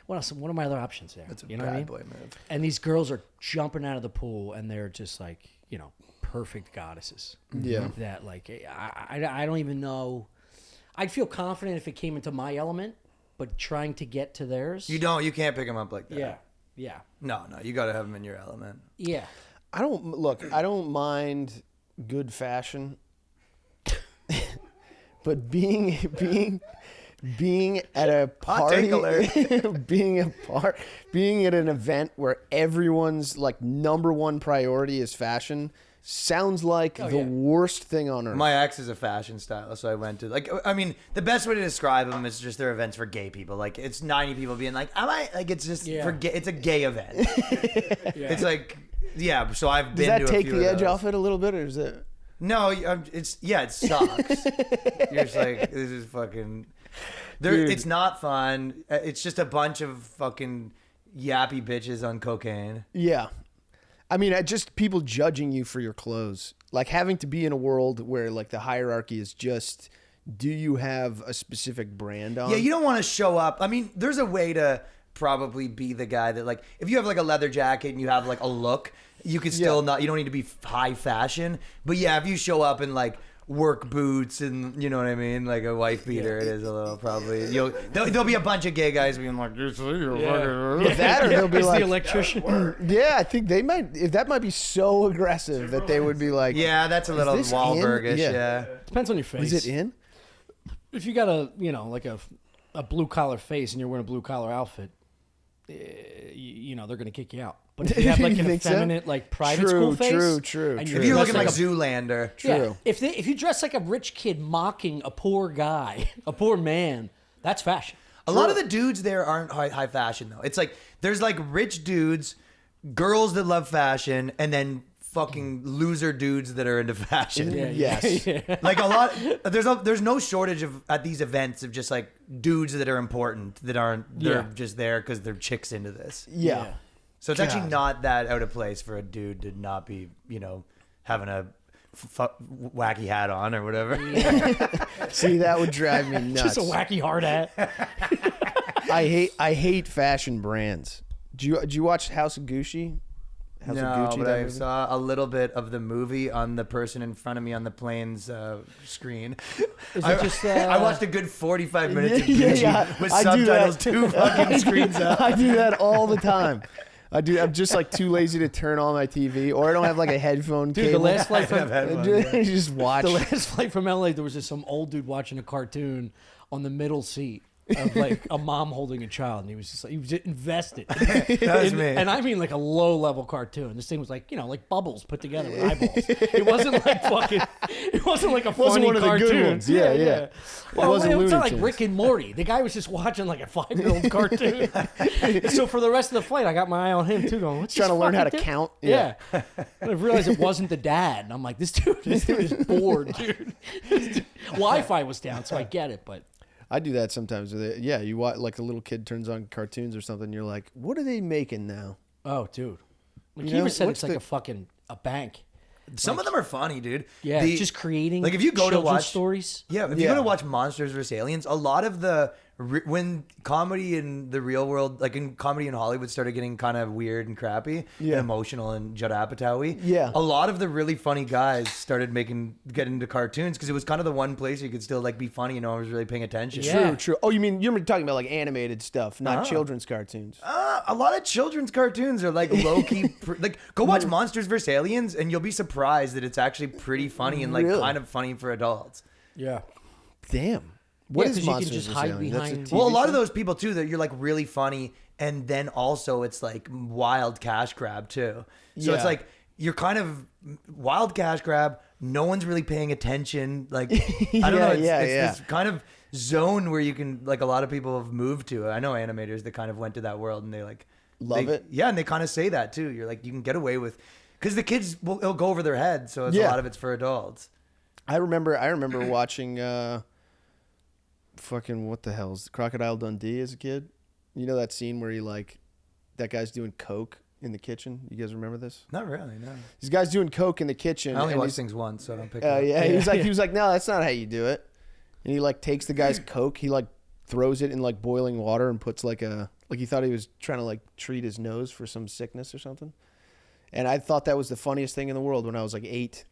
S1: What else? What are my other options there?
S2: That's a
S1: you know what I
S2: bad
S1: mean?
S2: boy move.
S1: And these girls are jumping out of the pool, and they're just like, perfect goddesses.
S3: Yeah.
S1: That like I don't even know. I'd feel confident if it came into my element, but trying to get to theirs.
S2: You can't pick them up like that.
S1: Yeah.
S2: No, you got to have them in your element.
S1: Yeah.
S3: I don't mind good fashion, but being at a
S2: Hot take
S3: party,
S2: alert.
S3: being at an event where everyone's like number one priority is fashion sounds like the
S1: yeah.
S3: worst thing on earth.
S2: My ex is a fashion stylist, so I went to the best way to describe them is just they're events for gay people. Like it's 90 people being like, it's just
S1: Yeah.
S2: for gay. It's a gay event. It's like, yeah. So I've been.
S3: Does that
S2: to a
S3: take
S2: few
S3: the
S2: of
S3: edge
S2: those.
S3: off it a little bit, or is it?
S2: No, it sucks. You're just like, this is fucking.
S3: Dude.
S2: It's not fun. It's just a bunch of fucking yappy bitches on cocaine.
S3: Yeah. I mean, just people judging you for your clothes. Like having to be in a world where like the hierarchy is just, do you have a specific brand on?
S2: Yeah, you don't want to show up. I mean, there's a way to probably be the guy that like, if you have like a leather jacket and you have like a look, you can still you don't need to be high fashion. But yeah, if you show up in like work boots and you know what I mean, like a wife beater, it is a little probably. There'll be a bunch of gay guys being like, "You see, you're fucking."
S3: That or they'll be
S1: It's
S3: like,
S1: the electrician.
S3: yeah, I think they might. If that might be so aggressive that they would be like,
S2: Yeah, that's a little
S3: this in?
S2: Wahlbergish.
S3: Yeah.
S2: Yeah.
S1: Depends on your face.
S3: is it in?
S1: If you got a blue collar face and you're wearing a blue collar outfit, they're gonna kick you out. But if you have like
S3: You
S1: an
S3: think so?
S1: effeminate like private school face,
S3: True.
S1: and
S2: If you're looking like
S1: dressed
S2: Zoolander,
S3: True.
S1: if you dress like a rich kid mocking a poor guy, a poor man, that's fashion.
S2: a lot of the dudes there aren't high fashion though. It's like there's like rich dudes, girls that love fashion, and then fucking loser dudes that are into fashion.
S3: Yes.
S2: Like a lot, there's no shortage of at these events of just like dudes that are important that aren't. They're
S1: Yeah.
S2: just there because they're chicks into this.
S3: Yeah.
S2: So it's actually
S3: God.
S2: not that out of place for a dude to not be, having a wacky hat on or whatever.
S3: See, that would drive me nuts.
S1: Just a wacky hard hat.
S3: I hate fashion brands. Do you watch House of Gucci? House of
S2: No,
S3: Gucci,
S2: but
S3: that
S2: I
S3: movie?
S2: saw a little bit of the movie on the person in front of me on the plane's screen.
S1: Is it just?
S2: I watched a good 45 minutes of
S3: Yeah,
S2: Gucci
S3: yeah,
S2: with
S3: I do
S2: subtitles
S3: that.
S2: 2 fucking screens up.
S3: I do that all the time. I'm just like too lazy to turn on my TV, or I don't have like a headphone
S1: Dude,
S3: cable.
S1: the last flight from
S3: Just watch.
S1: the last flight from LA, there was just some old dude watching a cartoon on the middle seat of like a mom holding a child, and he was just invested.
S2: That was me.
S1: And I mean like a low level cartoon. This thing was like like bubbles put together with eyeballs. It wasn't like fucking. It wasn't like a funny
S3: Wasn't one of the
S1: cartoon.
S3: good ones. Yeah.
S1: Well,
S3: wasn't
S1: it was
S3: Looney
S1: not like
S3: Tunes.
S1: Rick and Morty. The guy was just watching like a 5-year-old cartoon. So for the rest of the flight, I got my eye on him too, going, "What's
S3: Trying
S1: this
S3: to learn how to
S1: fucking dude?"
S3: count.
S1: Yeah. And I realized it wasn't the dad. And I'm like, this dude is bored, dude. Wi-Fi was down, so I get it, but
S3: I do that sometimes with it. Yeah, you watch like a little kid turns on cartoons or something. You're like, what are they making now?
S1: oh, dude. Like
S3: You know,
S1: Keever said,
S3: what's
S1: it's like
S3: the-
S1: a bank.
S2: Some of them are funny, dude.
S1: Yeah, just creating
S2: like if you go to
S1: children's
S2: watch
S1: stories.
S2: Yeah, if you go to watch Monsters vs. Aliens, a lot of when comedy in the real world, like in comedy in Hollywood, started getting kind of weird and crappy, and emotional and Judd Apatow-y.
S3: Yeah.
S2: A lot of the really funny guys started getting into cartoons because it was kind of the one place you could still like be funny and no one was really paying attention.
S1: Yeah.
S3: True. Oh, you mean you're talking about like animated stuff, not children's cartoons?
S2: A lot of children's cartoons are like low key. Like go watch Monsters vs. Aliens and you'll be surprised that it's actually pretty funny and like
S3: Really?
S2: kind of funny for adults.
S1: Yeah.
S3: Damn. What is
S1: 'cause you can
S3: Monsters
S1: just
S3: vs.
S1: hide
S3: Aliens? That's a
S1: behind-
S3: TV
S2: Well, a lot of
S3: show?
S2: those people too that you're like really funny, and then also it's like wild cash grab too. So it's
S3: Yeah.
S2: like you're kind of wild cash grab. No one's really paying attention. Like I don't know. It's this kind of zone where you can like a lot of people have moved to. I know animators that kind of went to that world and they like
S3: Love it.
S2: Yeah, and they kind of say that too. You're like you can get away with because the kids it'll go over their head. So it's a
S3: Yeah.
S2: lot of it's for adults.
S3: I remember watching fucking what the hell's Crocodile Dundee as a kid. You know that scene where that guy's doing coke in the kitchen. You guys remember this?
S2: Not really. No.
S3: This guy's doing coke in the kitchen.
S2: I only
S3: and
S2: watch
S3: he's-
S2: things once, so I don't pick it up.
S3: Yeah, he was like, no, that's not how you do it. And he like takes the guy's coke, he like throws it in like boiling water and puts like he thought he was trying to like treat his nose for some sickness or something. And I thought that was the funniest thing in the world when I was like 8.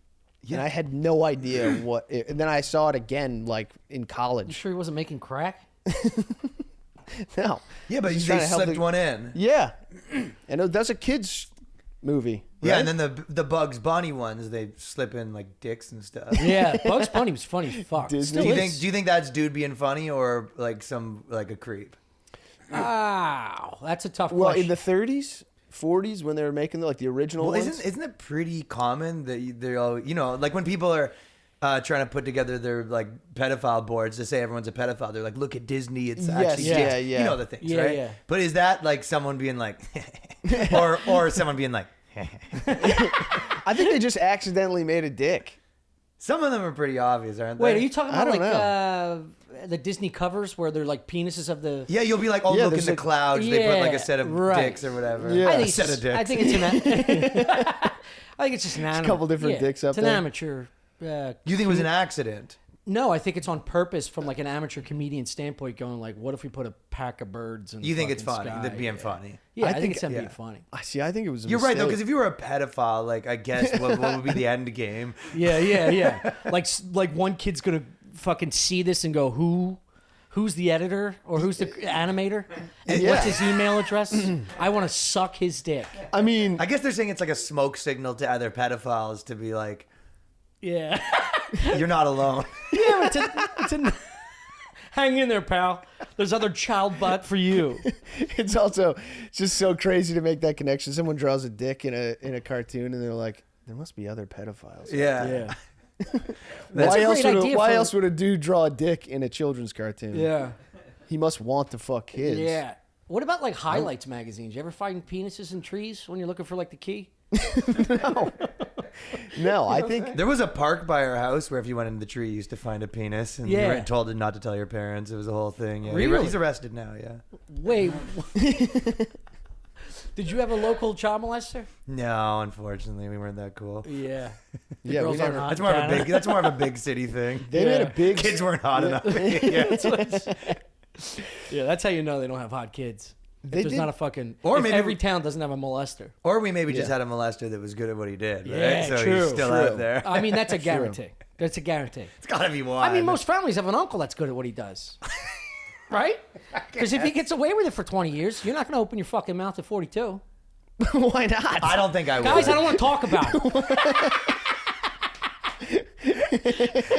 S3: Yeah. And I had no idea and then I saw it again like in
S1: You
S3: college.
S1: sure he wasn't making crack?
S3: No.
S2: Yeah, but
S3: He's
S2: they
S3: trying to help
S2: slipped one in.
S3: Yeah. And that's a kid's movie.
S2: Yeah,
S3: right?
S2: and then the Bugs Bunny ones, they slip in like dicks and stuff.
S1: Yeah, Bugs Bunny was funny as fuck.
S3: Disney.
S1: Still
S2: Do
S1: is.
S2: you think that's dude being funny or like a creep?
S1: Wow, that's a tough
S3: Well,
S1: question.
S3: in the 30s, 40s when they were making the original
S2: Well,
S3: ones.
S2: isn't it pretty common that they're all like when people are trying to put together their like pedophile boards to say everyone's a pedophile, they're like, look at Disney, it's actually
S1: yeah,
S2: kids.
S3: yeah.
S2: You know the things,
S1: Yeah,
S2: right?
S1: yeah.
S2: But is that like someone being like, or someone being like,
S3: I think they just accidentally made a dick.
S2: some of them are pretty obvious, aren't they?
S1: Wait, are you talking
S3: I
S1: about
S3: don't
S1: like the Disney covers where they're like penises of the?
S2: Yeah, you'll be like, oh,
S3: Yeah,
S2: look in
S3: there's
S2: the
S3: like-
S2: clouds. They put like
S1: Yeah,
S2: a set of
S1: right.
S2: dicks or whatever.
S3: Yeah.
S1: I
S2: A
S1: think it's
S2: set
S1: just,
S2: of dicks.
S1: I think it's I think it's just an
S3: a couple different dicks up
S1: It's an
S3: there.
S1: amateur.
S2: You think it was an accident?
S1: No, I think it's on purpose from like an amateur comedian standpoint. Going like, what if we put a pack of birds in?
S2: You
S1: the
S2: think it's
S1: fucking
S2: funny?
S1: sky?
S2: That being funny.
S1: Yeah, I,
S3: I
S1: think
S3: think-
S1: it's them
S2: yeah.
S1: being funny.
S3: I see. I think it was.
S2: You're right though, because if you were a pedophile, like I guess what would be the end game?
S1: Yeah. like one kid's gonna fucking see this and go, who's the editor or who's the animator? And
S3: Yeah.
S1: what's his email address? I want to suck his dick.
S3: I mean,
S2: I guess they're saying it's like a smoke signal to other pedophiles to be like,
S1: Yeah.
S2: you're not alone.
S1: Yeah, but Hang in there, pal. There's other child butt for you.
S3: It's also just so crazy to make that connection. Someone draws a dick in a cartoon, and they're like, there must be other pedophiles.
S1: Yeah.
S3: Why else would a dude draw a dick in a children's cartoon?
S1: Yeah.
S3: He must want to fuck kids.
S1: Yeah. What about like highlights magazines? You ever find penises in trees when you're looking for like the key?
S3: No, I think
S2: there was a park by our house where if you went into the tree, you used to find a penis, and you were told not to tell your parents. It was a whole thing. Yeah.
S1: Really?
S2: He's arrested now. Yeah.
S1: Wait. Did you have a local child molester?
S2: No, unfortunately, we weren't that cool.
S1: Yeah.
S3: Yeah, we never.
S2: That's more of a big city thing.
S3: They made a big.
S2: Kids weren't hot enough. Yeah.
S1: Yeah, that's how you know they don't have hot kids. There's not a fucking.
S2: Or
S1: if
S2: maybe
S1: every town doesn't have a molester.
S2: Or we maybe just had a molester that was good at what he did. Right?
S1: Yeah,
S2: so
S1: true,
S2: he's still out there.
S1: I mean, that's a guarantee. That's a guarantee.
S2: It's gotta be one.
S1: I mean, most families have an uncle that's good at what he does. Right? Because if he gets away with it for 20 years, you're not going to open your fucking mouth at 42.
S3: Why not?
S2: I don't think I would.
S1: Guys, I don't want to talk about it.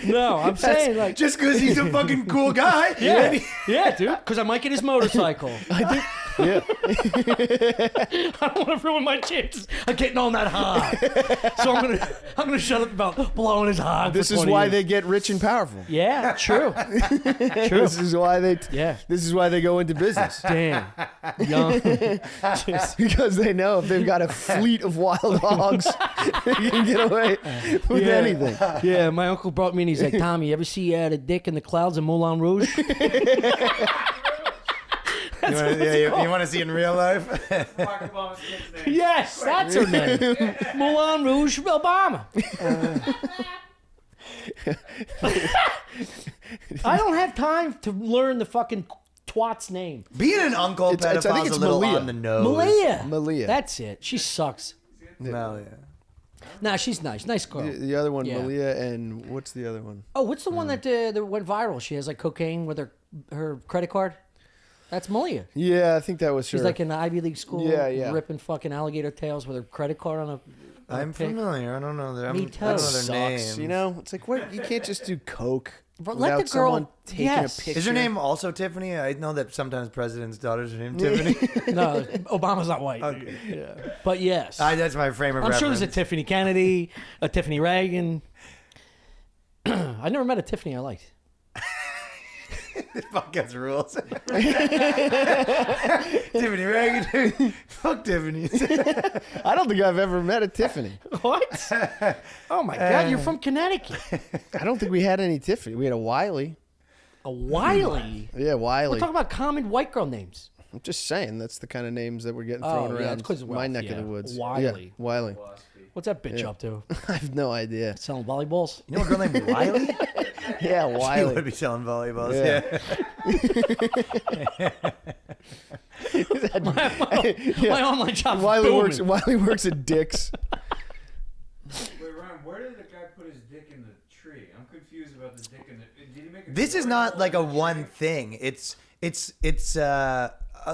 S1: No, I'm saying like
S2: just because he's a fucking cool guy.
S1: yeah, dude. Because I might get his motorcycle.
S3: I think. Yeah.
S1: I don't want to ruin my chances of getting on that high. So I'm gonna shut up about blowing his high.
S3: This is why they get rich and powerful.
S1: Yeah, true. True.
S3: This is why they. This is why they go into business.
S1: Damn. Young.
S3: Because they know if they've got a fleet of wild hogs, they can get away with anything.
S1: Yeah, my uncle brought me and he's like, Tommy, you ever see the dick in the clouds in Moulin Rouge?
S2: You want to see in real life?
S4: Barack Obama's kid's name.
S1: Yes, that's her name. Moulin Rouge Obama. I don't have time to learn the fucking twat's name.
S2: Being an uncle pedophile's a little on the nose.
S1: Malia. That's it. She sucks.
S2: Malia.
S1: Nah, she's nice. Nice girl.
S3: The other one, Malia, and what's the other one?
S1: Oh, what's the one that went viral? She has like cocaine with her credit card. That's Malia.
S3: Yeah, I think that was her.
S1: She's like in the Ivy League school, ripping fucking alligator tails with her credit card on a.
S2: I'm familiar. I don't know their.
S1: Me too.
S2: I don't know their names.
S3: You know, it's like what you can't just do coke.
S1: But
S3: without
S1: let the girl
S3: someone taking a picture.
S2: Is her name also Tiffany? I know that sometimes presidents' daughters are named Tiffany.
S1: No, Obama's not white.
S2: Okay.
S1: Yeah. But yes.
S2: That's my frame of reference.
S1: I'm sure there's a Tiffany Kennedy, a Tiffany Reagan. I never met a Tiffany I liked.
S2: This podcast rules. Tiffany Reagan. Fuck Tiffany.
S3: I don't think I've ever met a Tiffany.
S1: What? Oh my God, you're from Connecticut.
S3: I don't think we had any Tiffany. We had a Wiley.
S1: A Wiley?
S3: Yeah, Wiley.
S1: We're talking about common white girl names.
S3: I'm just saying that's the kind of names that were getting thrown around my neck of the woods.
S1: Wiley.
S3: Yeah, Wiley.
S1: What's that bitch up to?
S3: I have no idea.
S1: Selling volleyballs?
S2: You know a girl named Wiley?
S3: Yeah,
S2: She
S3: Wiley.
S2: would be selling volleyballs.
S1: Yeah. My online shop's
S3: Wiley
S1: booming.
S3: works at Dick's.
S4: Wait, Ryan, where did the guy put his dick in the tree? I'm confused about the dick in the. Did he make a
S2: This is not like a one thing. It's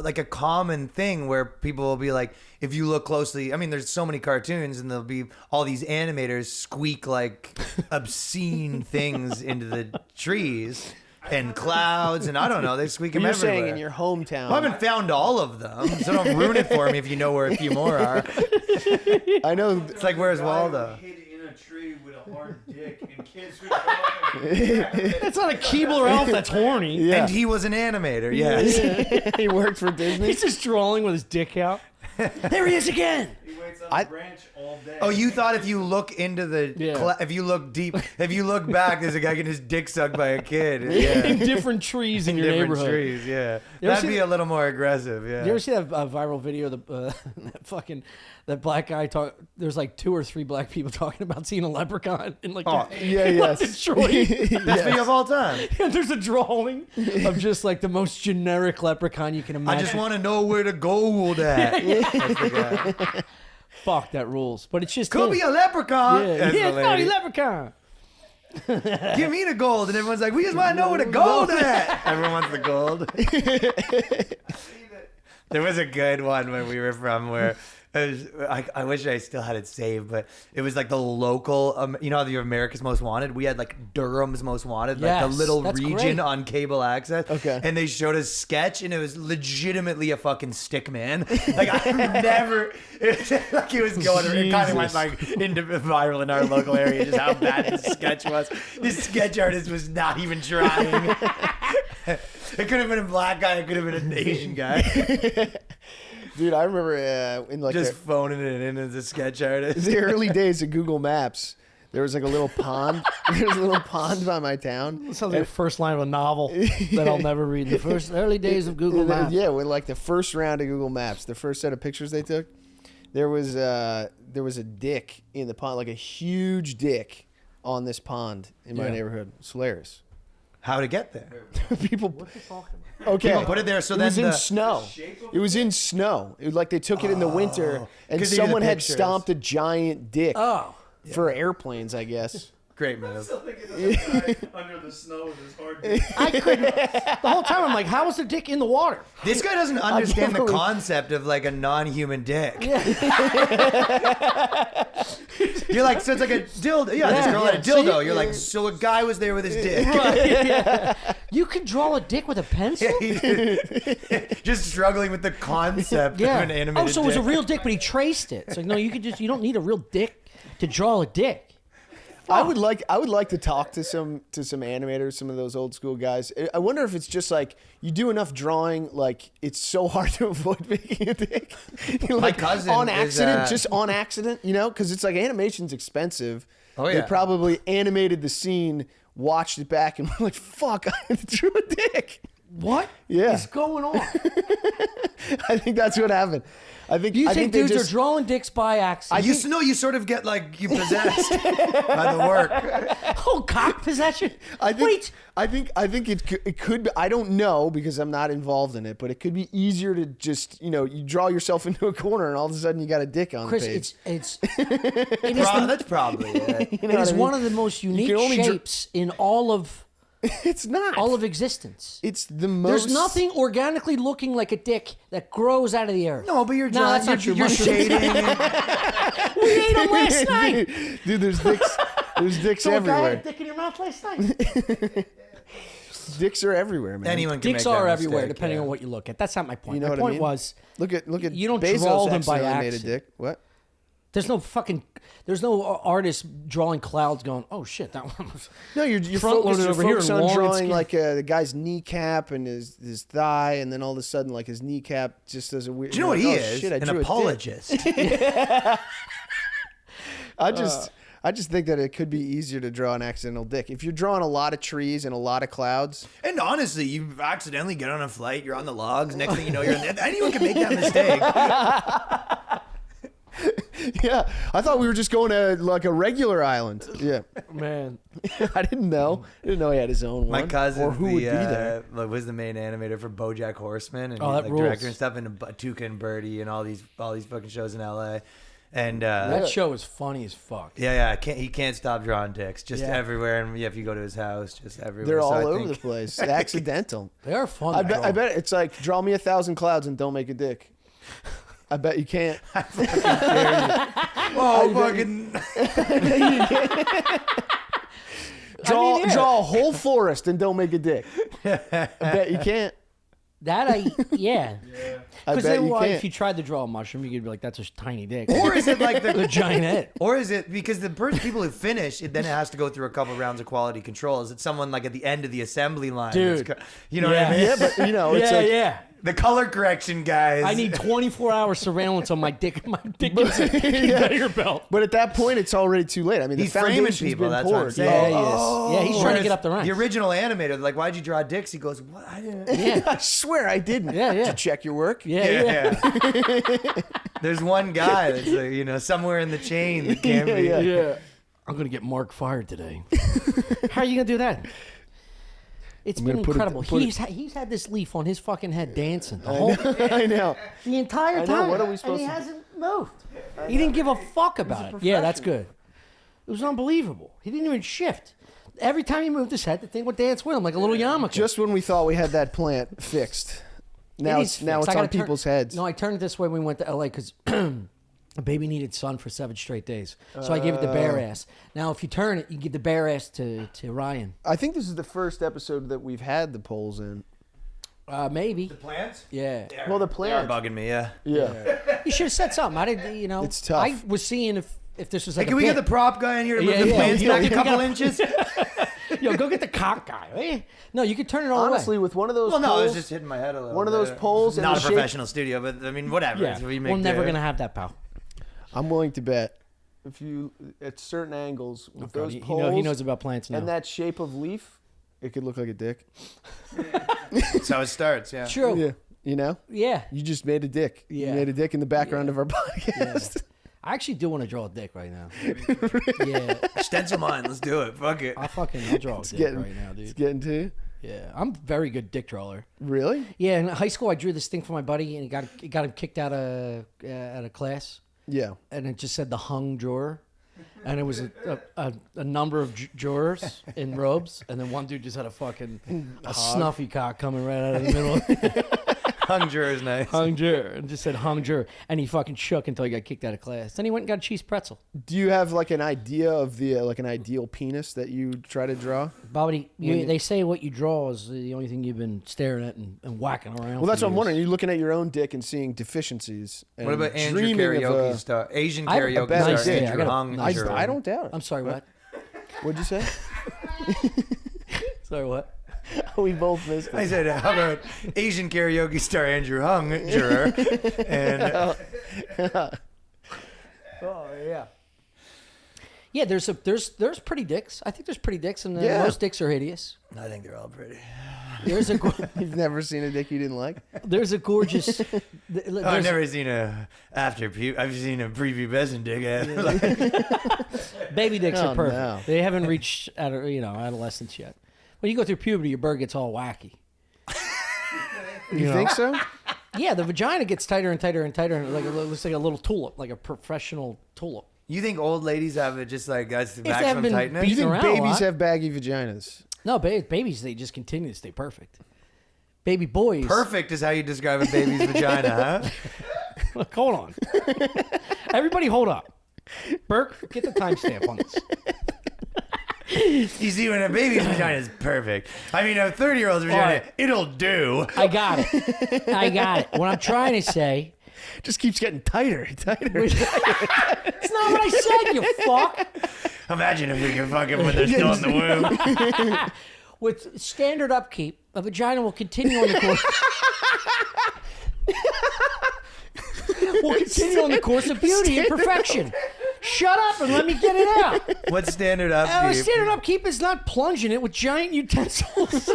S2: like a common thing where people will be like, if you look closely, I mean, there's so many cartoons and there'll be all these animators squeak like obscene things into the trees and clouds, and I don't know, they squeak them
S3: You're
S2: everywhere.
S3: saying in your hometown.
S2: Well, I haven't found all of them, so don't ruin it for me if you know where a few more are.
S3: I know.
S2: It's like, where's Waldo?
S4: Hid in a tree with a hard dick, and kids would go
S1: That's not a Keebler elf that's horny.
S3: Yeah.
S2: And he was an animator, yes.
S3: He worked for Disney.
S1: He's just drawing with his dick out. There he is again.
S4: He waits on the branch all day.
S2: Oh, you thought if you look into the, if you look deep, if you look back, there's a guy getting his dick sucked by a kid. Yeah.
S1: In different trees in your
S2: Different
S1: neighborhood.
S2: trees, yeah.
S1: You ever
S2: That'd
S1: see
S2: be a little more aggressive, yeah.
S1: You ever see that viral video of that black guy talk? There's like 2 or 3 black people talking about seeing a leprechaun in like Detroit.
S2: Best video of all time.
S1: And there's a drawing of just like the most generic leprechaun you can imagine.
S2: I just want to know where the gold at. That's the guy.
S1: Fuck, that rules. But it's just
S2: Could
S1: him.
S2: be a leprechaun.
S1: Yeah,
S2: That's the
S1: it's not a
S2: lady.
S1: leprechaun.
S2: Give me the gold, and everyone's like, "We just want to know where the gold at." Everyone wants the gold. There was a good one when we were from where I wish I still had it saved, but it was like the local, you know, how the America's Most Wanted. We had like Durham's Most Wanted, like the
S1: Yes,
S2: little
S1: that's
S2: region
S1: great.
S2: on cable access.
S3: Okay.
S2: And they showed a sketch, and it was legitimately a fucking stick man. Like I never, like it was going. It kind of went like into viral in our local area, just how bad this sketch was. This sketch artist was not even trying. It could have been a black guy. It could have been an Asian guy.
S3: Dude, I remember in like
S2: Just phoning it in as a sketch artist.
S3: the early days of Google Maps, there was like a little pond. There was a little pond by my town.
S1: It sounds like the first line of a novel that I'll never read. The first early days of Google Maps.
S3: Yeah, with like the first round of Google Maps, the first set of pictures they took, there was a dick in the pond, like a huge dick on this pond in my neighborhood. It's hilarious.
S2: How to get there?
S3: People.
S1: What are you talking about?
S3: Okay,
S2: People put it there so
S3: it
S2: then
S3: was in
S2: the
S3: snow. It was in snow. It was like they took it in the winter, and
S2: 'cause they do the
S3: someone had
S2: pictures.
S3: stomped a giant dick
S1: Oh.
S3: for airplanes, I guess.
S2: great move.
S4: Still thinking of the guy under the snow with his hard dick.
S1: I couldn't. The whole time I'm like, how is the dick in the water?
S2: This guy doesn't understand the
S3: believe-
S2: concept of like a non-human dick. You're like, so it's like a dildo. Yeah, this girl had a
S1: So
S2: dildo.
S1: you-
S2: You're like, so a guy was there with his dick.
S1: You can draw a dick with a pencil?
S2: Just struggling with the concept
S1: Yeah.
S2: of an animated
S1: Oh, so it was a
S2: dick.
S1: real dick, but he traced it. It's like, no, you don't need a real dick to draw a dick.
S3: I would like to talk to some animators, some of those old school guys. I wonder if it's just like you do enough drawing, like it's so hard to avoid making a dick. Like,
S2: cousin
S3: on
S2: is,
S3: accident, just on accident, you know, because it's like animation's expensive.
S2: Oh, yeah.
S3: They probably animated the scene, watched it back, and were like, "Fuck, I drew a dick."
S1: What
S3: Yeah.
S1: is going on?
S3: I think that's what happened. I think
S1: Do you
S3: I
S1: think
S3: they
S1: dudes
S3: just,
S1: are drawing dicks by accident?
S2: You sort of get like you possessed by the work.
S1: Oh, cock possession?
S3: I think,
S1: Wait.
S3: I think it could be, I don't know because I'm not involved in it, but it could be easier to just, you know, you draw yourself into a corner and all of a sudden you got a dick on
S1: Chris,
S3: the page.
S1: it is,
S2: That's probably it.
S3: You
S1: it
S3: know
S1: is
S3: what I mean?
S1: one of the most unique
S3: can only
S1: shapes in all of
S3: It's not.
S1: existence.
S3: It's the most.
S1: There's nothing organically looking like a dick that grows out of the earth.
S2: No, but you're
S1: No, that's not true.
S2: you're
S1: Mushrooms.
S2: shading.
S1: We ate them last night.
S3: Dude, there's dicks. There's dicks
S1: So a guy had a
S3: everywhere.
S1: dick in your mouth last night.
S3: Dicks are everywhere, man.
S2: Anyone can
S1: Dicks
S2: make that
S1: are everywhere,
S2: mistake,
S1: depending
S2: yeah.
S1: on what you look at. That's not my point.
S3: You know
S1: My
S3: what I
S1: point
S3: mean?
S1: was,
S3: Look at
S1: you don't
S3: Bezos
S1: draw them by
S3: accidentally made a
S1: accident.
S3: dick. What?
S1: there's no artist drawing clouds going, oh shit, that one was.
S3: No, you're
S1: Front-loaded
S3: focused,
S1: over here
S3: focused
S1: and
S3: on
S1: long and
S3: drawing
S1: skinny.
S3: like the guy's kneecap and his thigh, and then all of a sudden, like his kneecap just does a weird.
S2: Do you know what
S3: like,
S2: he
S3: oh,
S2: is?
S3: Shit, I
S2: An
S3: drew a dick.
S2: apologist.
S3: I just think that it could be easier to draw an accidental dick. If you're drawing a lot of trees and a lot of clouds,
S2: And honestly, you accidentally get on a flight, you're on the logs, next thing you know, you're in there. Anyone can make that mistake.
S3: yeah, I thought we were just going to like a regular island. Yeah,
S1: Man.
S3: I didn't know. I didn't know he had his own
S2: My
S3: one.
S2: cousin,
S3: or who would be there.
S2: was the main animator for BoJack Horseman and
S1: Oh,
S2: he's
S1: that
S2: like
S1: rules.
S2: director and stuff, and Tuca and Birdie and all these fucking shows in LA. And
S1: That show is funny as fuck.
S2: yeah, he can't stop drawing dicks just
S1: Yeah.
S2: everywhere, and if you go to his house, just everywhere.
S3: They're
S2: So
S3: all
S2: I
S3: over
S2: think-
S3: the place. Accidental.
S1: They are fun.
S3: I
S1: to
S3: bet.
S1: draw.
S3: I bet it's like draw me 1,000 clouds and don't make a dick. I bet you can't.
S2: Oh, fucking!
S3: Draw a whole forest and don't make a dick. I bet you can't.
S1: Yeah.
S3: I
S1: Because
S3: bet
S1: then
S3: you
S1: why,
S3: can't.
S1: if you tried to draw a mushroom, you could be like, that's a tiny dick.
S2: Or is it like
S1: a
S2: the?
S1: giant head.
S2: Or is it because the people who finish it then it has to go through a couple rounds of quality control? Is it someone like at the end of the assembly line?
S1: Dude.
S2: You know what I mean?
S3: Yeah, but you know, it's like
S1: yeah.
S2: The color correction guys.
S1: I need 24-hour surveillance on my dick. My dick is a conveyor belt.
S3: But at that point, it's already too late. I mean,
S2: He's
S3: the
S2: framing
S3: foundation's
S2: people,
S3: been
S2: that's what I'm
S3: poured.
S2: saying.
S1: Yeah, he is.
S2: Oh.
S1: Yeah, he's trying to get up the ranks.
S2: The original animator, they're like, why'd you draw dicks? He goes, what? I didn't.
S3: I swear I didn't.
S1: Yeah, yeah.
S3: Did you check your work?
S1: Yeah.
S2: There's one guy that's like, somewhere in the chain that can't be.
S3: Yeah.
S1: I'm going to get Mark fired today. How are you going to do that? It's
S3: I'm
S1: been
S3: gonna put it-
S1: incredible.
S3: put it-
S1: He's had this leaf on his fucking head dancing the whole
S3: I know.
S1: the entire
S3: I know.
S1: time.
S3: What are we
S1: and
S3: supposed
S1: he
S3: to do?
S1: hasn't moved. He didn't give a fuck about it. Yeah, that's good. It was unbelievable. He didn't even shift. Every time he moved his head, the thing would dance with him like a little yarmulke.
S3: Just when we thought we had that plant fixed, Now
S1: It
S3: it's
S1: is
S3: now
S1: fixed.
S3: it's
S1: I
S3: on
S1: gotta turn-
S3: people's heads.
S1: No, I turned it this way when we went to LA because a baby needed sun for 7 straight days. So I gave it the bare ass. Now, if you turn it, you give the bare ass to Ryan.
S3: I think this is the first episode that we've had the poles in.
S1: Maybe.
S2: The plants?
S1: Yeah.
S3: Well, the
S2: They are
S3: plant.
S2: bugging me, yeah.
S3: Yeah.
S1: You should have said something. I didn't, you know.
S3: It's tough.
S1: I was seeing if this was
S2: Hey,
S1: like
S2: can
S1: a
S2: we get
S1: bit.
S2: the prop guy in here to move
S1: Yeah,
S2: the
S1: yeah.
S2: plants
S1: You know,
S2: back a
S1: we
S2: couple
S1: got-
S2: inches?
S1: Yo, go get the cock guy. Eh? No, you could turn it all
S3: Honestly,
S1: the way.
S3: with one of those
S2: Well, no,
S3: poles,
S2: it was just hitting my head a little
S3: one of those
S2: bit.
S3: poles and
S2: Not
S3: the
S2: a
S3: shape-
S2: professional studio, but I mean, whatever.
S1: Yeah.
S2: We make
S1: We're never
S2: do.
S1: going to have that, pal.
S3: I'm willing to bet if you at certain angles with
S1: God,
S3: those
S1: he
S3: poles
S1: knows about plants now.
S3: and that shape of leaf, it could look like a dick.
S2: That's how it starts, yeah.
S1: True.
S3: Yeah. You know?
S1: Yeah.
S3: You just made a dick.
S1: Yeah.
S3: You made a dick in the background of our podcast.
S1: I actually do want to draw a dick right now. Yeah.
S2: Stencil mine. Let's do it. Fuck it.
S1: I'll draw a dick
S3: getting-
S1: right now,
S3: It's
S1: dude.
S3: getting to you.
S1: Yeah. I'm very good dick drawer.
S3: Really?
S1: Yeah, in high school I drew this thing for my buddy and it got him kicked out of class.
S3: Yeah.
S1: And it just said the hung drawer. And it was a number of drawers in robes, and then one dude just had a snuffy cock coming right out of the middle.
S2: Hung juror is nice.
S1: Hung juror, and just said hung juror, and he fucking shook until he got kicked out of class. Then he went and got a cheese pretzel.
S3: Do you have like an idea of the like an ideal penis that you try to draw?
S1: Bobby, they say what you draw is the only thing you've been staring at and whacking around.
S3: Well, that's
S1: for
S3: what I'm
S1: years.
S3: wondering. You're looking at your own dick and seeing deficiencies. And
S2: What about Andrew
S3: dreaming of
S2: karaoke
S3: a-
S2: star? Asian
S1: I have a
S2: karaoke
S3: better
S2: star
S3: dick.
S1: I
S2: Andrew
S1: got a
S2: Hung
S1: nice
S2: juror.
S3: I don't doubt it.
S1: I'm sorry, what?
S3: What'd you say?
S1: Sorry, what?
S3: We both missed it.
S2: I said, how about Asian karaoke star Andrew Hung juror? And
S1: Oh yeah. Yeah, there's pretty dicks. I think there's pretty dicks, and
S3: Yeah.
S1: most dicks are hideous.
S2: I think they're all pretty.
S1: There's a
S3: You've never seen a dick you didn't like?
S1: there's a gorgeous.
S2: I've never seen a after pu. I've seen a prepubescent dick.
S1: Baby dicks
S3: Oh,
S1: are perfect.
S3: no.
S1: They haven't reached adolescence yet. When you go through puberty, your bird gets all wacky.
S3: You think so?
S1: Yeah, the vagina gets tighter and tighter and tighter, and it looks like a little tulip, like a professional tulip.
S2: You think old ladies have it just like that's the
S1: If they haven't
S2: maximum
S1: been
S2: tightness?
S1: beat-
S3: You think
S1: around a
S3: babies
S1: lot.
S3: have baggy vaginas?
S1: No, babies, they just continue to stay perfect. Baby boys.
S2: Perfect is how you describe a baby's vagina, huh?
S1: Look, hold on. Everybody hold up. Burke, get the timestamp on this.
S2: You see, when a baby's vagina is perfect, I mean, a 30-year-old's vagina,
S1: right.
S2: it'll do.
S1: I got it. What I'm trying to say,
S3: Just keeps getting tighter and tighter.
S1: it's not what I said, you fuck.
S2: Imagine if you can fuck them when they're still in the womb.
S1: With standard upkeep, a vagina will continue on the course. will continue on the course of beauty and perfection. Shut up and let me get it out.
S2: What's standard upkeep?
S1: Standard upkeep is not plunging it with giant utensils.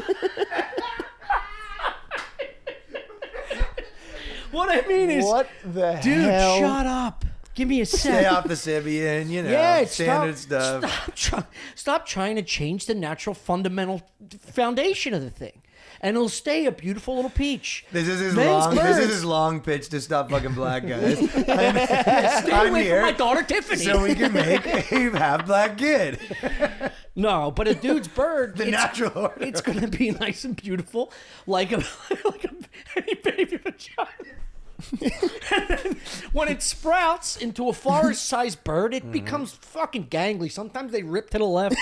S1: What I mean is,
S3: What the
S1: dude,
S3: hell?
S1: shut up. Give me a
S2: Stay
S1: second.
S2: off the Sibian, you know,
S1: Yeah,
S2: standard stuff.
S1: Stop trying to change the natural fundamental foundation of the thing, and it'll stay a beautiful little peach.
S2: This is his
S1: Men's
S2: long. This is
S1: birds.
S2: his long pitch to stop fucking black guys.
S1: Stay
S2: I'm
S1: away
S2: here
S1: from my daughter Tiffany.
S2: so we can make a half black kid.
S1: No, but a dude's bird,
S2: The natural order.
S1: it's gonna be nice and beautiful, like a any baby vagina. And then when it sprouts into a forest-sized bird, it becomes fucking gangly. Sometimes they rip to the left.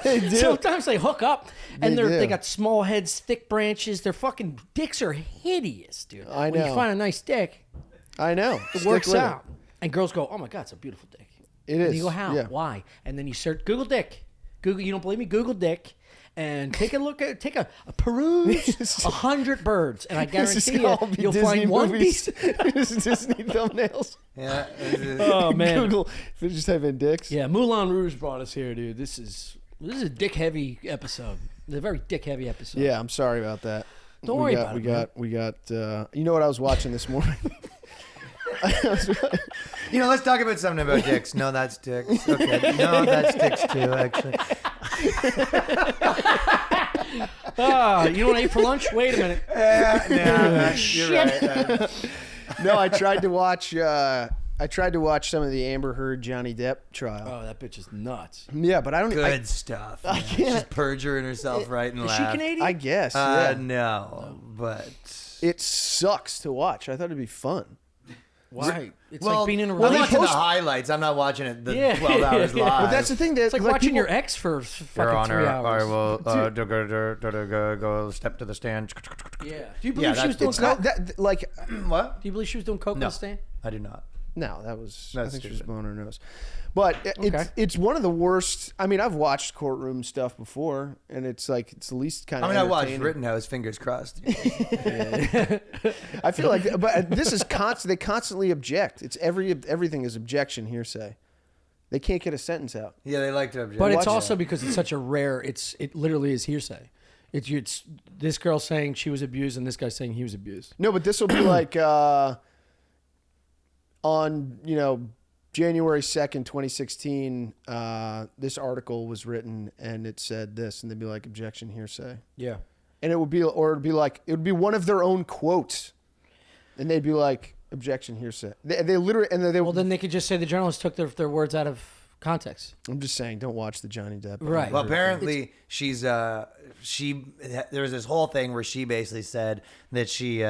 S3: They do.
S1: Sometimes they hook up, and
S3: They do.
S1: they got small heads, thick branches. Their fucking dicks are hideous, dude.
S3: I
S1: When
S3: know.
S1: you find a nice dick,
S3: I know.
S1: it
S3: Stick
S1: works
S3: with
S1: out. And girls go, "Oh my god, it's a beautiful dick."
S3: It
S1: And
S3: is.
S1: you go, "How?
S3: Yeah.
S1: Why?" And then you search Google dick. Google. You don't believe me? Google dick. And take a look at, a peruse 100 birds, and I
S3: This is
S1: guarantee
S3: all
S1: you,
S3: be
S1: you'll
S3: Disney
S1: find one
S3: movies.
S1: piece.
S3: This is Disney thumbnails.
S2: Yeah.
S1: Oh man,
S3: Google. If you just type in dicks.
S1: yeah, Moulin Rouge brought us here, dude. This is a dick heavy episode. It's a very dick heavy episode.
S3: Yeah, I'm sorry about that.
S1: Don't worry about it,
S3: We got. You know what I was watching this morning?
S2: You know, let's talk about something about dicks. No, that's dicks. Okay. No, that's dicks too, actually.
S1: You know what I ate for lunch? Wait a minute.
S2: You're right.
S3: No, I tried to watch. I tried to watch some of the Amber Heard Johnny Depp trial.
S1: Oh, that bitch is nuts.
S3: Yeah, but I don't.
S2: Good stuff. She's perjuring herself right and
S1: Is she
S2: left.
S1: Canadian?
S3: I guess. Yeah.
S2: No, but
S3: it sucks to watch. I thought it'd be fun.
S1: Why? It's like being in a
S2: I'm
S1: relationship.
S2: watching the highlights. I'm not watching it the 12 hours live.
S3: But that's the thing. That
S1: It's like watching your ex for fucking 3 hours.
S2: I will go step to the stand.
S1: Yeah. Do you believe she was doing
S3: It's
S1: coke?
S3: not that like.
S2: What?
S1: Do you believe she was doing coke on
S2: No.
S1: the stand?
S2: I do not.
S3: No, that was.
S2: That's
S3: I think she was
S2: stupid.
S3: blowing her nose. But it's one of the worst. I mean, I've watched courtroom stuff before, and it's like it's the least kind of.
S2: I mean, I watched
S3: entertaining.
S2: Rittenhouse. Fingers crossed.
S3: I feel like, but this is constant. They constantly object. It's everything is objection hearsay. They can't get a sentence out.
S2: Yeah, they like to object.
S1: But it's
S3: Watch
S1: also because it's such a rare. It literally is hearsay. It's this girl saying she was abused and this guy saying he was abused.
S3: No, but this will be like on January 2nd, 2016. This article was written and it said this, and they'd be like objection hearsay.
S1: Yeah.
S3: And it would be one of their own quotes, and they'd be like objection hearsay. They literally
S1: Well, then they could just say the journalists took their words out of context.
S3: I'm just saying, don't watch the Johnny Depp.
S1: Right.
S2: Well, apparently there was this whole thing where she basically said that she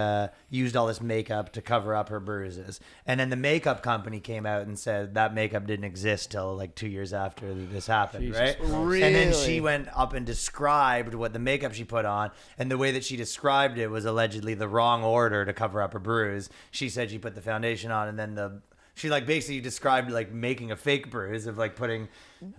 S2: used all this makeup to cover up her bruises, and then the makeup company came out and said that makeup didn't exist till like 2 years after this happened,
S1: Jesus
S2: right?
S1: Christ.
S2: And then she went up and described what the makeup she put on, and the way that she described it was allegedly the wrong order to cover up her bruise. She said she put the foundation on, and then she like basically described like making a fake bruise of like putting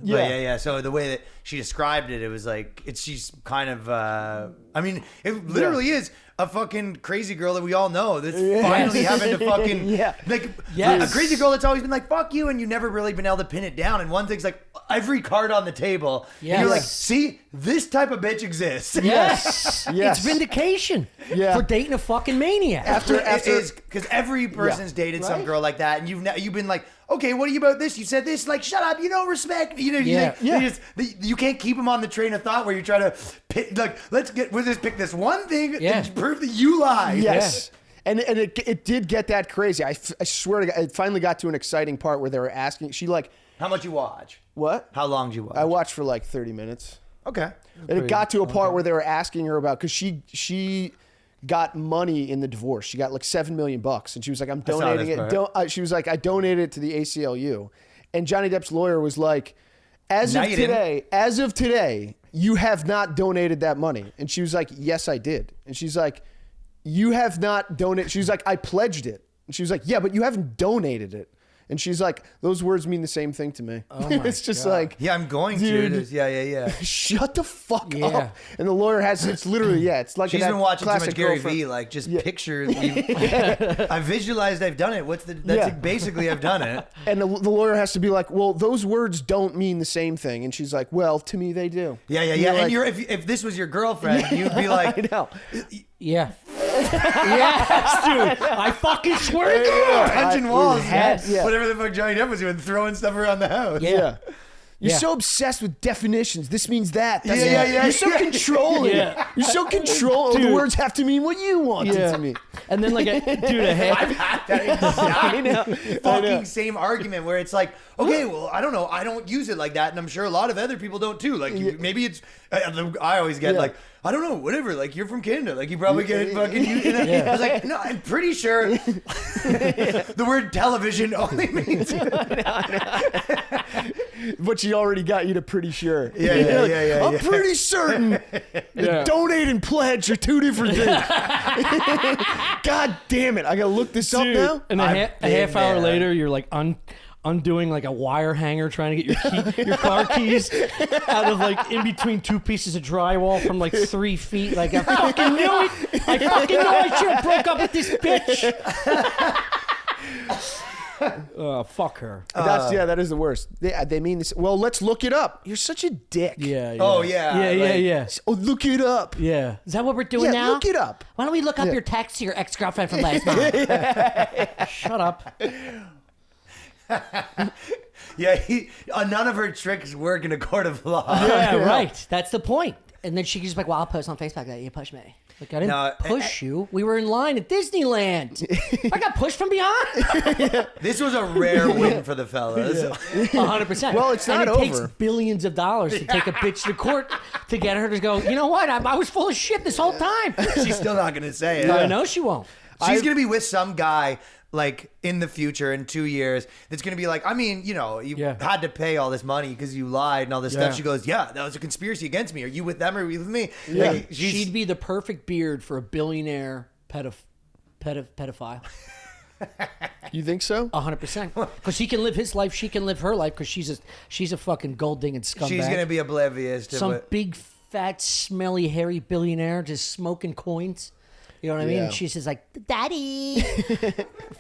S2: yeah. So the way that she described it, it was like she's kind of I mean, it literally is a fucking crazy girl that we all know that's finally having to fucking a crazy girl that's always been like fuck you, and you never really been able to pin it down. And one thing's like every card on the table, you're like, see, this type of bitch exists.
S1: Yes.
S3: Yes.
S1: It's vindication
S3: Yeah.
S1: for dating a fucking maniac.
S3: After
S2: Because every person's dated some girl like that, and you've been like, okay, what are you about this? You said this, like, shut up, you don't respect, you can't keep them on the train of thought where you're trying to pick, like, we'll just pick this one thing and prove that you lied.
S3: Yes. And it did get that crazy. I swear to God, it finally got to an exciting part where they were asking. She like,
S2: how much you watch?
S3: What?
S2: How long did you watch?
S3: I watched for like 30 minutes.
S2: Okay.
S3: And it got to a part where they were asking her about, because she got money in the divorce. She got like $7 million, and she was like, "I'm donating it." She was like, "I donated it to the ACLU," and Johnny Depp's lawyer was like, "As of today, you have not donated that money." And she was like, "Yes, I did." And she's like, "You have not donated." She was like, "I pledged it." And she was like, "Yeah, but you haven't donated it." And she's like, those words mean the same thing to me.
S1: Oh my
S3: it's just
S1: God.
S3: like,
S2: yeah, I'm going
S3: dude,
S2: to. Yeah.
S3: Shut the fuck up. And the lawyer it's literally, it's like
S2: she's been watching too much Gary
S3: girlfriend.
S2: Vee, like just picture. I visualized I've done it. Basically I've done it.
S3: And the lawyer has to be like, well, those words don't mean the same thing. And she's like, well, to me they do.
S2: Yeah. And like, if this was your girlfriend, you'd be like,
S3: I know.
S1: Yeah. Yes, dude. I fucking swear to God.
S2: punching walls,
S3: yeah.
S2: whatever the fuck Johnny Depp was doing, throwing stuff around the house.
S3: Yeah. You're so obsessed with definitions. This means that.
S2: Yeah.
S3: You're so controlling. You're so controlling. The words have to mean what you want it to mean.
S1: And then like a
S2: I've had that exact same argument where it's like, okay, well, I don't know, I don't use it like that, and I'm sure a lot of other people don't too. Like maybe it's, I always get like, I don't know, whatever. Like you're from Canada, like you probably get it fucking. I was like, no, I'm pretty sure the word television only means.
S3: But she already got you to pretty sure.
S2: Yeah.
S3: I'm pretty certain donate and pledge are two different things. God damn it. I got to look this up now.
S1: And a half hour later, you're like undoing like a wire hanger trying to get your car keys out of like in between two pieces of drywall from like 3 feet. Like I fucking knew it. I fucking knew I should have broke up with this bitch. Fuck her.
S3: That is the worst. They mean this. Well, let's look it up. You're such a dick.
S1: Yeah.
S2: Oh yeah.
S1: Yeah.
S3: Oh, look it up.
S1: Yeah. Is that what we're doing now?
S3: Look it up.
S1: Why don't we look up your text to your ex-girlfriend from last month? Shut up.
S2: None of her tricks work in a court of law.
S1: Yeah, right. That's the point. And then she can just be like, well, I'll post on Facebook that you pushed me. Like, I didn't push you. We were in line at Disneyland. I got pushed from behind.
S2: This was a rare win for the fellas.
S1: 100%.
S3: Well, it's not
S1: and it takes
S3: over.
S1: billions of dollars to take a bitch to court to get her to go, you know what? I was full of shit this whole time.
S2: She's still not going to say it.
S1: I know she won't.
S2: She's going to be with some guy like in the future in 2 years that's going to be like, I mean, you know, you had to pay all this money because you lied and all this stuff. She goes, yeah, that was a conspiracy against me. Are you with them or are you with me?
S3: Yeah.
S2: Like,
S1: She'd be the perfect beard for a billionaire pedophile.
S3: You think so?
S1: 100%. Because he can live his life, she can live her life because she's a fucking gold digging scumbag.
S2: she's going to be oblivious to
S1: some
S2: what.
S1: big, fat, smelly, hairy billionaire just smoking coins. You know what I mean?
S3: Yeah.
S1: And she's just like, Daddy.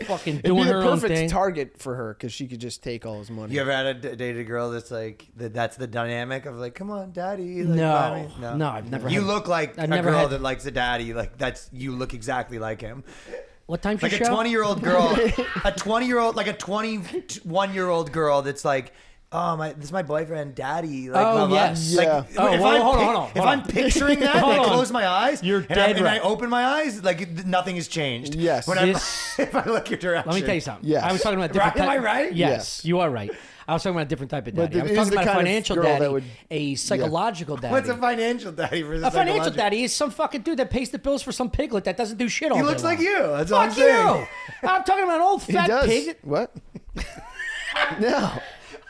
S1: Fucking
S3: It'd
S1: doing
S3: be the
S1: her own
S3: perfect
S1: thing.
S3: target for her because she could just take all his money.
S2: You ever had dated a girl that's like, that's the dynamic of like, come on, daddy. Like,
S1: No.
S2: buy me?
S1: No, I've never
S2: You
S1: had-
S2: look like
S1: I've
S2: a
S1: never
S2: girl
S1: had-
S2: that likes a daddy. Like, you look exactly like him.
S1: What time's your
S2: Like a
S1: show?
S2: 20-year-old girl, a 20-year-old, like a 21-year-old girl that's like, oh, this is my boyfriend, daddy. Like,
S1: Oh,
S2: blah, blah.
S1: yes.
S2: Like,
S3: Yeah.
S1: Oh,
S2: if
S1: well,
S2: I'm
S1: hold on,
S2: pic-
S1: hold on,
S2: if
S1: hold
S2: I'm
S1: on.
S2: picturing that,
S1: Hold
S2: and I
S1: on.
S2: close my eyes,
S1: You're
S2: and,
S1: dead
S2: and I
S1: right.
S2: open my eyes, like nothing has changed.
S3: Yes.
S2: When if I look your direction.
S1: Let me tell you something.
S3: Yes.
S1: I was talking about a different
S2: Right? Am
S1: type.
S2: I right?
S1: Yes, you are right. I was talking about a different type of
S3: But
S1: daddy. I
S3: it
S1: was
S3: is
S1: talking
S3: the
S1: about a
S3: kind of
S1: financial
S3: girl that
S1: daddy,
S3: would-
S1: a psychological daddy.
S2: What's a financial daddy for the
S1: A financial
S2: psychological-
S1: daddy is some fucking dude that pays the bills for some piglet that doesn't do shit all
S2: He
S1: day
S2: looks like
S1: long.
S2: you. That's all I'm
S1: Fuck
S2: saying.
S1: you! I'm talking about an old
S3: He
S1: fat
S3: does.
S1: pig.
S3: What? No.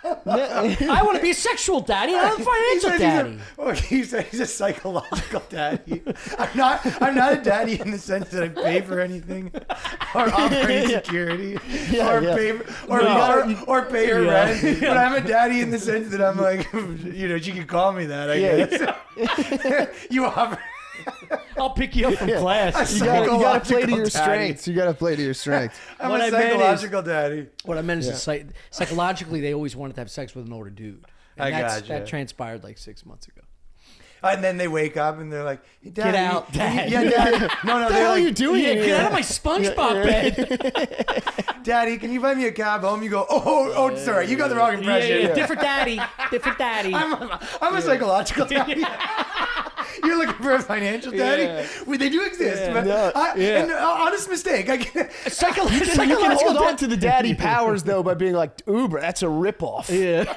S1: I want to be a sexual daddy, not a financial daddy.
S2: You said he's a psychological daddy. I'm not a daddy in the sense that I pay for anything or offer any security
S3: Yeah,
S2: or
S3: yeah.
S2: pay or pay her rent. But I'm a daddy in the sense that I'm like, you know, she could call me that. I guess. You offer.
S1: I'll pick you up from class.
S3: You gotta play to
S2: Psychological
S3: your
S2: daddy.
S3: strengths. You gotta play to your strengths.
S2: I'm
S1: What
S2: a
S1: I meant is-
S2: psychological daddy.
S1: What I meant is psychologically, they always wanted to have sex with an older dude. And
S2: gotcha.
S1: That transpired like 6 months ago.
S2: And then they wake up and they're like, hey, Daddy,
S1: out, Dad.
S2: Yeah, Dad. No,
S3: What the
S2: they're
S3: hell are
S2: like,
S3: you doing
S1: Yeah,
S3: here?
S1: get out of my SpongeBob bed.
S2: Daddy, can you buy me a cab home? You go, oh, sorry, you got the wrong impression.
S1: Yeah. Different daddy. Different daddy.
S2: I'm a psychological daddy. You're looking for a financial daddy?
S1: Yeah.
S2: Well, they do exist.
S1: Yeah.
S2: But
S3: Yeah.
S2: and, honest mistake. I can't.
S3: You can hold on to the daddy powers though by being like, Uber, that's a ripoff.
S1: Yeah.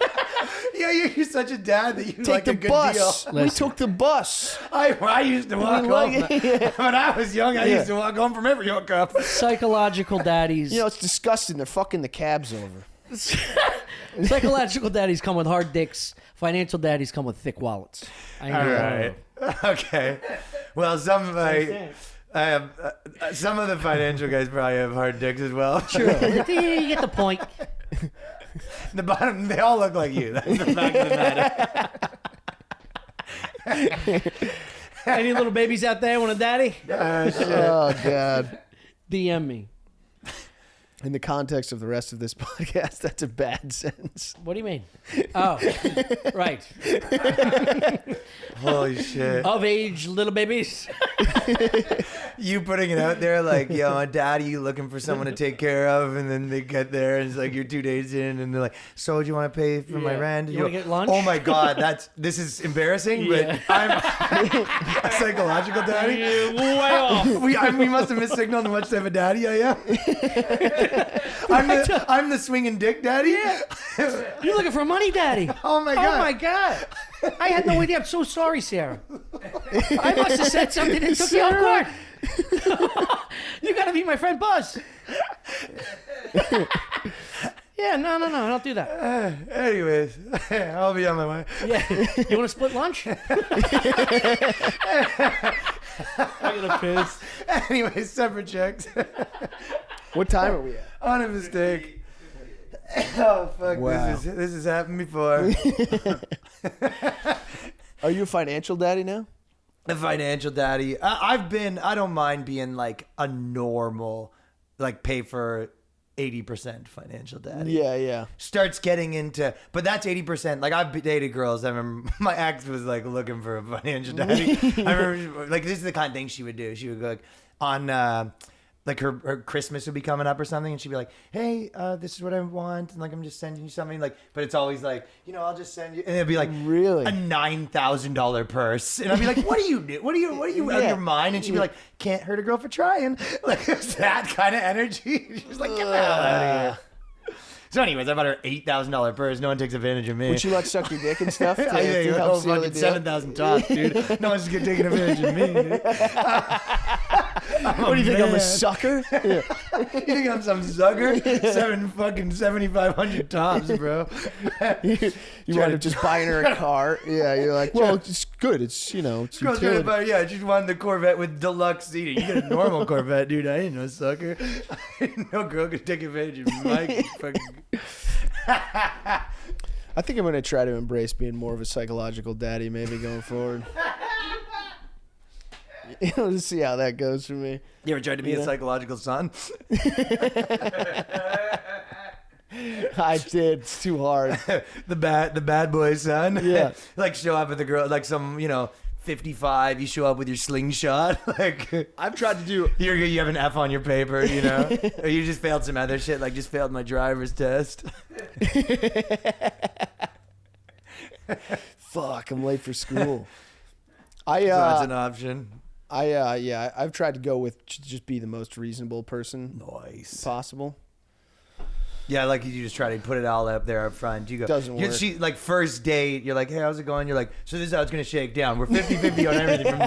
S2: Yeah, you're such a dad that you
S3: Take
S2: like
S3: the
S2: a good
S3: bus.
S2: deal.
S3: We
S1: Listen.
S3: took the bus.
S2: I used to walk home. When I was young, I used to walk home from every hookup.
S1: Psychological daddies.
S3: You know, it's disgusting. They're fucking the cabs over.
S1: Psychological daddies come with hard dicks. Financial daddies come with thick wallets. I
S2: All
S1: know.
S2: right. Okay. Well, some of the financial guys probably have hard dicks as well.
S1: True. You get the point.
S2: The bottom, they all look like you. That's the fact of the matter.
S1: Any little babies out there want a daddy?
S3: Oh, God.
S1: DM me.
S3: In the context of the rest of this podcast, that's a bad sentence.
S1: What do you mean? Oh, right.
S2: Holy shit.
S1: Of age little babies.
S2: You putting it out there like, yo, my daddy, you looking for someone to take care of, and then they get there and it's like you're 2 days in and they're like, so do you want to pay for my
S1: Yeah.
S2: rent?
S1: You
S2: go,
S1: wanna get lunch?
S2: Oh my God, this is embarrassing,
S1: Yeah.
S2: but I'm a psychological daddy.
S1: Way off.
S2: We must have missignaled how much type of daddy I am. I'm the swinging dick daddy.
S1: You're looking for a money daddy.
S2: Oh my God.
S1: Oh my God. I had no idea. I'm so sorry, Sarah. I must have said something that took you off guard. You got to meet my friend Buzz. Yeah, no, don't do that.
S2: Anyways, I'll be on my way.
S1: Yeah, you want to split lunch? I'm gonna piss.
S2: Anyways, separate checks.
S3: What time are we at?
S2: On a mistake. Oh fuck!
S3: Wow.
S2: This has happened before.
S3: Are you a financial daddy now?
S2: The financial daddy. I don't mind being like a normal, like pay for 80% financial daddy.
S3: Yeah.
S2: Starts getting into, but that's 80%. Like I've dated girls. I remember my ex was like looking for a financial daddy. I remember like this is the kind of thing she would do. She would go like on like her Christmas would be coming up or something, and she'd be like, "Hey, this is what I want," and like I'm just sending you something, like, but it's always like, I'll just send you, and it'd be like
S3: Really?
S2: a $9,000 purse, and I'd be like, "What do you do? What are you out of your mind?" And she'd be like, "Can't hurt a girl for trying." Like it's that kind of energy. She's like, "Get the hell out of here." So, anyways, I bought her $8,000 purse. No one takes advantage of me.
S3: Would you like suck your dick and stuff?
S2: Yeah,
S3: to help seal the
S2: fucking
S3: deal?
S2: 7,000 tops, dude. No one's taking advantage of me, dude.
S3: What do you think? I'm a sucker? Yeah.
S2: You think I'm some sucker? 7,500 tops, bro.
S3: You wind up just buying her a car. Yeah, you're like, well, it's good. It's it's
S2: Girl's gonna
S3: utility.
S2: buy, I just wanted the Corvette with deluxe seating. You get a normal Corvette, dude. I ain't no sucker. No girl could take advantage of my fucking.
S3: I think I'm gonna try to embrace being more of a psychological daddy, maybe going forward. To see how that goes for me.
S2: You ever tried to be a psychological son?
S3: I did. It's too hard.
S2: the bad boy son.
S3: Yeah.
S2: Like show up with the girl, like some 55. You show up with your slingshot. Like
S3: I've tried to do.
S2: You have an F on your paper, or you just failed some other shit, like just failed my driver's test.
S3: Fuck! I'm late for school.
S2: So that's an option.
S3: I've tried to go with just be the most reasonable person
S2: Nice.
S3: possible.
S2: Yeah, like you just try to put it all up there up front. You go.
S3: Doesn't work.
S2: She like first date. You're like, hey, how's it going? You're like, so this is how it's gonna shake down. We're 50-50 on everything.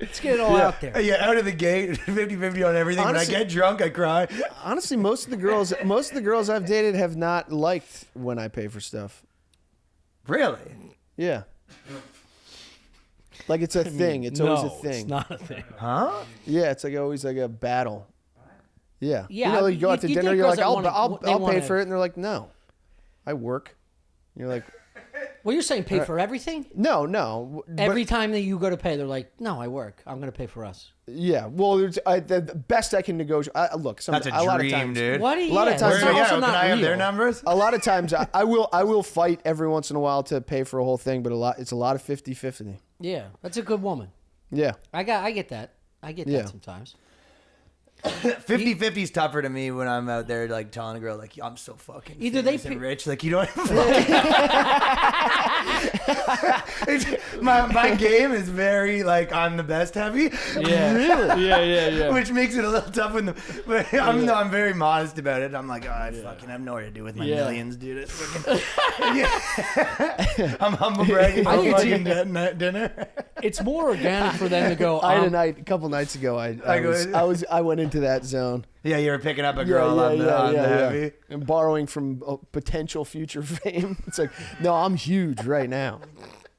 S1: Let's get it all out there.
S2: Yeah, out of the gate, 50-50 on everything.
S3: Honestly,
S2: when I get drunk, I cry.
S3: Honestly, most of the girls I've dated have not liked when I pay for stuff.
S2: Really?
S3: Yeah. Like it's a thing. It's always a thing.
S1: It's not a thing.
S2: Huh?
S3: Yeah, it's like always like a battle. Yeah.
S1: Yeah,
S3: you go out to
S1: you
S3: dinner.
S1: date
S3: You're
S1: girls
S3: like,
S1: that
S3: I'll
S1: they
S3: pay
S1: wanna-
S3: for it, and they're like, no, I work. You're like,
S1: Well, you're saying pay for everything?
S3: no.
S1: Every time that you go to pay, they're like, no, I work. I'm going to pay for us.
S3: Yeah. Well, the best I can negotiate. Look,
S2: That's a
S3: lot of
S2: dream,
S3: times,
S2: dude.
S1: What do you?
S3: A lot of times-
S1: It's
S2: Where,
S1: also
S2: can
S1: not
S2: I have their
S1: real.
S2: numbers?
S3: A lot of times I will fight every once in a while to pay for a whole thing, but it's a lot of 50-50.
S1: Yeah, that's a good woman.
S3: Yeah.
S1: I get that. I get
S3: Yeah.
S1: that sometimes.
S2: 50-50 is tougher to me when I'm out there like telling a girl like I'm so fucking
S1: Either they
S2: famous and
S1: pick-
S2: rich, like you don't my game is very like I'm the best heavy.
S1: Yeah. Really? Yeah.
S2: Which makes it a little tough when but I'm very modest about it. I'm like, oh, I fucking have nowhere to do with my millions, dude. It's fucking, I'm humble bragging
S1: I
S2: about
S1: think
S2: fucking dinner.
S1: It's more organic for them to go.
S3: I had a couple nights ago. I went into that zone.
S2: Yeah, you were picking up a girl on the heavy.
S3: And borrowing from potential future fame. It's like, no, I'm huge right now.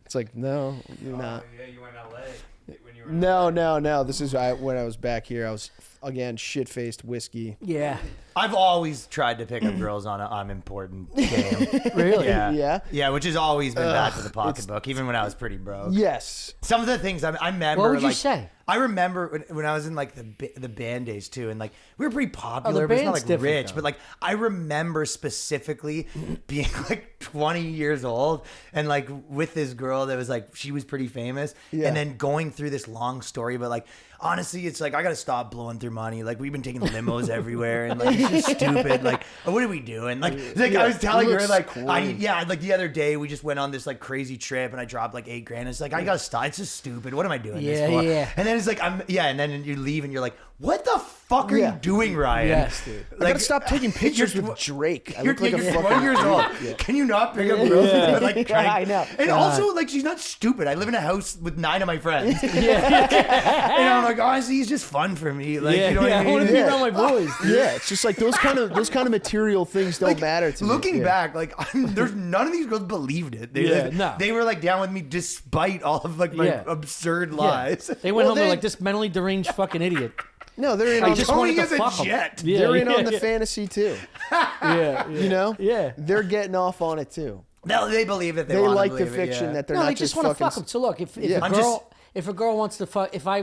S3: It's like, no, you're not.
S4: Yeah, you went LA when you were.
S3: No. This is when I was back here. I was again shit-faced whiskey.
S1: Yeah.
S2: I've always tried to pick up girls on a I'm important game.
S1: Really?
S3: Yeah.
S2: Yeah, which has always been bad for the pocketbook, even when I was pretty broke.
S3: Yes.
S2: Some of the things I remember.
S1: What would you
S2: like,
S1: say?
S2: I remember when I was in like the band days too, and like we were pretty popular, but it's not
S1: band's
S2: like
S1: different,
S2: rich.
S1: though.
S2: But like I remember specifically being like 20 years old and like with this girl that was like she was pretty famous,
S3: Yeah.
S2: and then going through this long story, but like honestly, it's like I gotta stop blowing through money. Like we've been taking limos everywhere, and like it's just stupid. Like what are we doing? Like I was telling
S3: it
S2: her
S3: looks
S2: like
S3: cool.
S2: like the other day we just went on this like crazy trip and I dropped like $8,000. It's like I gotta stop. It's just stupid. What am I doing this for?
S1: Yeah.
S2: And then it's like and then you leave and you're like, what the fuck are you doing, Ryan?
S1: Yes, dude.
S3: I gotta stop taking pictures
S2: you're-
S3: with Drake. I
S2: You're,
S3: look like a
S2: you're
S3: fucking
S2: 20 years old.
S3: Yeah.
S2: Can you not pick up girls?
S3: Yeah.
S2: Like, trying
S3: I know.
S2: And
S3: God.
S2: also, like, she's not stupid. I live in a house with 9 of my friends. And I'm like, honestly, he's just fun for me. Like, you know what I
S1: I want
S2: mean?
S1: to be around my boys.
S3: Yeah, it's just like those kind of material things don't
S2: Like,
S3: matter to me.
S2: looking
S3: Yeah.
S2: back, like there's none of these girls believed it. They were like down with me despite all of like my
S1: Yeah.
S2: absurd lies.
S1: They went
S3: Well,
S1: home. They're
S3: they-
S1: like this mentally deranged fucking idiot.
S3: No, they're in
S1: I
S3: on
S1: just
S3: the,
S1: wanted
S2: Tony
S1: to
S2: is
S1: fuck
S2: a
S1: 'em.
S2: jet.
S1: Yeah,
S3: they're in on the
S1: yeah.
S3: fantasy too.
S1: Yeah.
S3: You know?
S1: Yeah.
S3: They're getting off on it too.
S2: No, they believe it. They,
S3: They
S2: wanna
S3: like the
S2: believe it,
S3: fiction
S2: yeah.
S3: that they're
S1: No,
S3: not
S1: they
S3: just
S1: just want to
S3: fucking.
S1: fuck them. So look, if
S3: Yeah.
S1: a
S2: I'm
S1: girl,
S2: just-
S1: if a girl wants to fuck, if I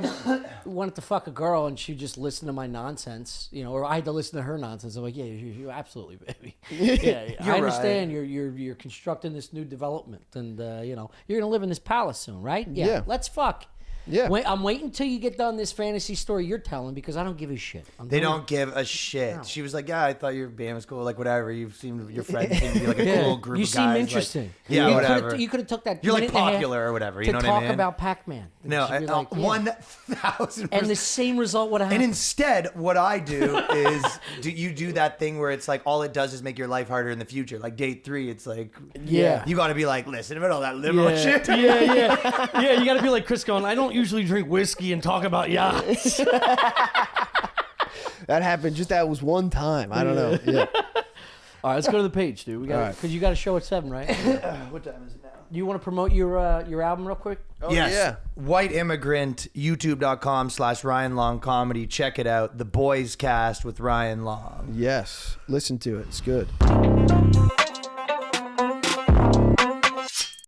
S1: wanted to fuck a girl and she just listened to my nonsense, or I had to listen to her nonsense, I'm like, yeah, you absolutely, baby. Yeah, I
S2: You're
S1: understand. You're constructing this new development, and you're gonna live in this palace soon, right?
S3: Yeah.
S1: Let's fuck.
S3: Yeah.
S1: I'm waiting until you get done this fantasy story you're telling because I don't give a shit.
S2: They don't give a shit.
S1: No.
S2: She was like, "Yeah, I thought your band was cool. Like, whatever. You seem your friends seem to be like a cool group
S1: You
S2: of guys.
S1: seem
S2: Like,
S1: interesting.
S2: yeah,
S1: you
S2: whatever.
S1: You could have took that.
S2: You're like
S1: minute and a half
S2: popular or whatever. You
S1: to
S2: know what
S1: talk
S2: I mean?
S1: about Pac-Man.
S2: No,
S1: She'd be like, yeah.
S2: 1,000%.
S1: And the same result would have
S2: And
S1: happened.
S2: instead, what I do is you do that thing where it's like all it does is make your life harder in the future. Like date 3, it's like
S1: Yeah.
S2: you got to be like, listen about all that liberal shit.
S1: Yeah. You got to be like Chris going, I don't usually drink whiskey and talk about yachts.
S3: That happened. Just that was one time. I don't know. Yeah.
S1: All right, let's go to the page, dude. We got because you got a show at 7, right?
S2: What time is it now?
S1: You want to promote your album real quick?
S3: Oh,
S2: Yes.
S3: yeah.
S2: White Immigrant, youtube.com/Ryan Long Comedy. Check it out. The Boys Cast with Ryan Long.
S3: Yes. Listen to it. It's good.